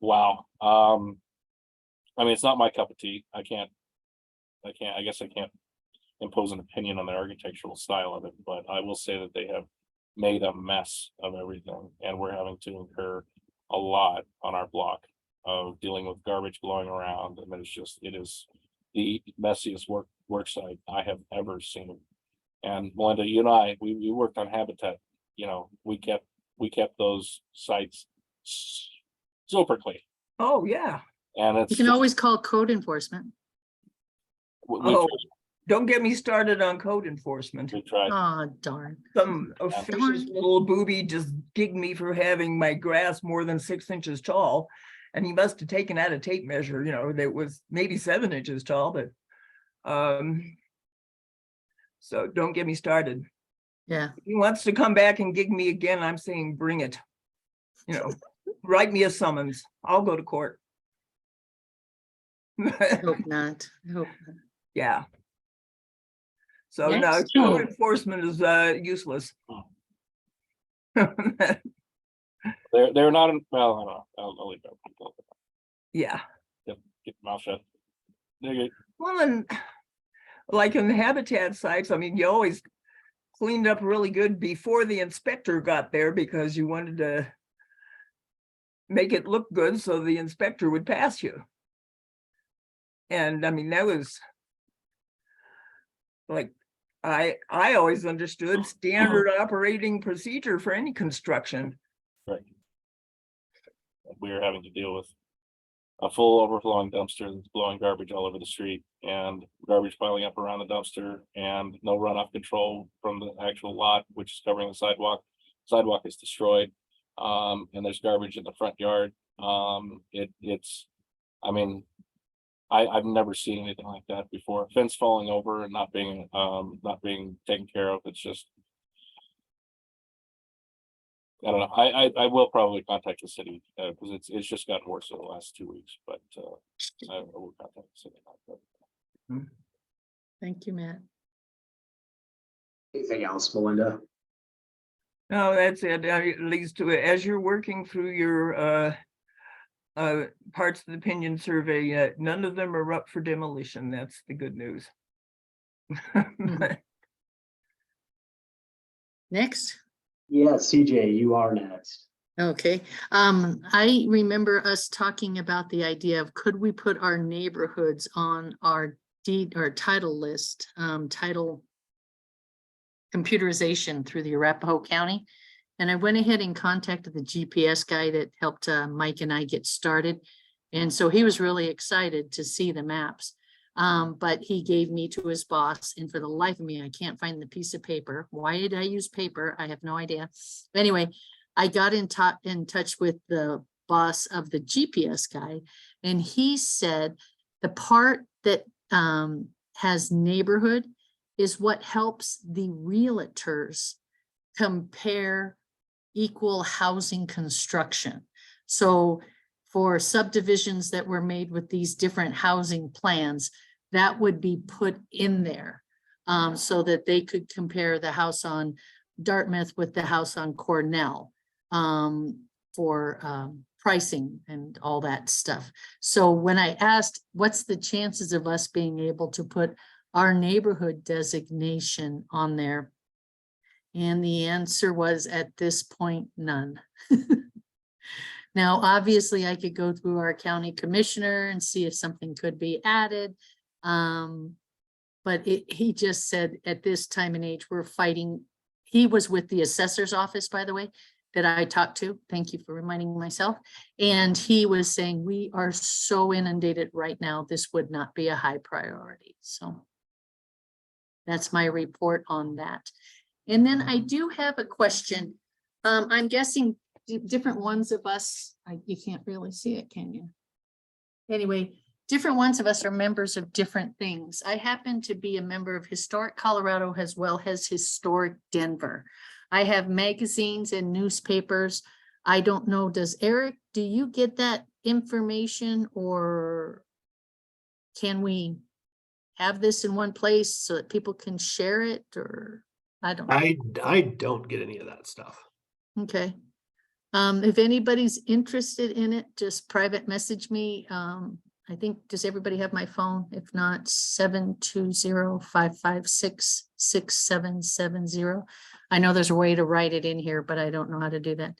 Wow. I mean, it's not my cup of tea. I guess I can't impose an opinion on the architectural style of it, but I will say that they have made a mess of everything, and we're having to incur a lot on our block of dealing with garbage blowing around. And it is the messiest work site I have ever seen. And Melinda, you and I, we worked on Habitat. You know, we kept those sites super clean. Oh, yeah. And it's You can always call code enforcement. Oh, don't get me started on code enforcement. we tried. Oh, darn. Some officious little booby just gigged me for having my grass more than 6 inches tall. And he must have taken out a tape measure, you know, that was maybe 7 inches tall, but so don't get me started. Yeah. If he wants to come back and gig me again, I'm saying bring it. You know, write me a summons. I'll go to court. I hope not. I hope not. Yeah. So no, Next. code enforcement is useless. They're not. Well, I don't know. I'll leave that. Yeah. Yep, keep your mouth shut. Dig it. Well, and like in the habitat sites, I mean, you always cleaned up really good before the inspector got there because you wanted to make it look good so the inspector would pass you. And I mean, that was like, I always understood standard operating procedure for any construction. Right. We are having to deal with a full overflowing dumpster that's blowing garbage all over the street and garbage piling up around the dumpster and no runoff control from the actual lot, which is covering the sidewalk. Sidewalk is destroyed. And there's garbage in the front yard. I mean, I've never seen anything like that before. Fence falling over and not being taken care of. It's just, I don't know. I will probably contact the city because it's just gotten worse in the last 2 weeks, but I will contact the city. Thank you, Matt. Anything else, Melinda? No, that's it. At least as you're working through your parts of the Pinyon survey, none of them are up for demolition. That's the good news. Next. Yeah, CJ, you are next. Okay, I remember us talking about the idea of could we put our neighborhoods on our deed or title list, title computerization through the Arapahoe County. And I went ahead and contacted the GPS guy that helped Mike and I get started. And so he was really excited to see the maps. But he gave me to his boss, and for the life of me, I can't find the piece of paper. Why did I use paper? I have no idea. Anyway, I got in touch with the boss of the GPS guy, and he said the part that has neighborhood is what helps the realtors compare equal housing construction. So for subdivisions that were made with these different housing plans, that would be put in there so that they could compare the house on Dartmouth with the house on Cornell for pricing and all that stuff. So when I asked, what's the chances of us being able to put our neighborhood designation on there? And the answer was, at this point, none. Now, obviously, I could go through our county commissioner and see if something could be added. But he just said at this time and age, we're fighting. He was with the assessor's office, by the way, that I talked to. Thank you for reminding myself. And he was saying, we are so inundated right now, this would not be a high priority. So that's my report on that. And then I do have a question. I'm guessing different ones of us, you can't really see it, can you? Anyway, different ones of us are members of different things. I happen to be a member of Historic Colorado as well as Historic Denver. I have magazines and newspapers. I don't know, does Eric, do you get that information, or can we have this in one place so that people can share it, or I don't know. I don't get any of that stuff. Okay. If anybody's interested in it, just private message me. I think, does everybody have my phone? If not, 720-556-6770. I know there's a way to write it in here, but I don't know how to do that.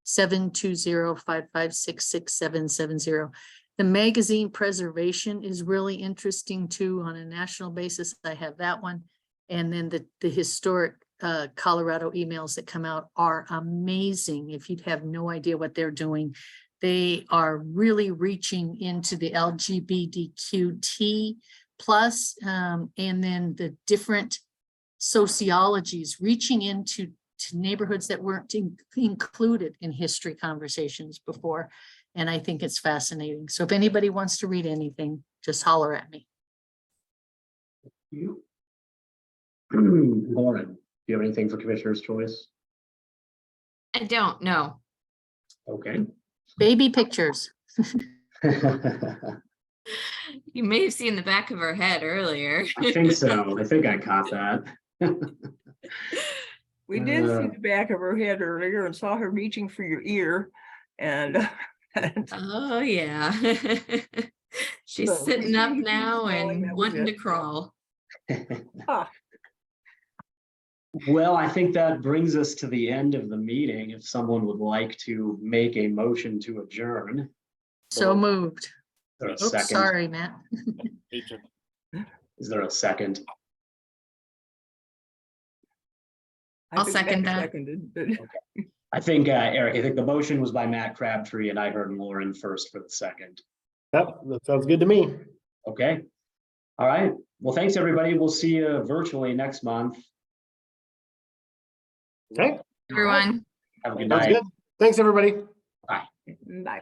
720-556-6770. The magazine preservation is really interesting too on a national basis. I have that one. And then the historic Colorado emails that come out are amazing. If you'd have no idea what they're doing, they are really reaching into the LGBTQT plus, and then the different sociologies, reaching into neighborhoods that weren't included in history conversations before. And I think it's fascinating. So if anybody wants to read anything, just holler at me. Lauren, do you have anything for Commissioner's Choice? I don't know. Okay. Baby pictures. You may have seen the back of her head earlier. I think so. I think I caught that. We did see the back of her head earlier and saw her reaching for your ear, and Oh, yeah. She's So, sitting up if you now smiling, and that was wanting to it. crawl. Ah, Well, I think that brings us to the end of the meeting. If someone would like to make a motion to adjourn. So moved. Is there a Oops, second? sorry, Matt. Is there a second? I I'll think second Matt that. seconded, but I think, Eric, I think the motion was by Matt Crabtree and I heard Lauren first for the second. Yep, that sounds good to me. Okay. All right. Well, thanks, everybody. We'll see you virtually next month. Okay, Everyone. Have a good sounds night. good. Thanks, everybody. Bye. bye.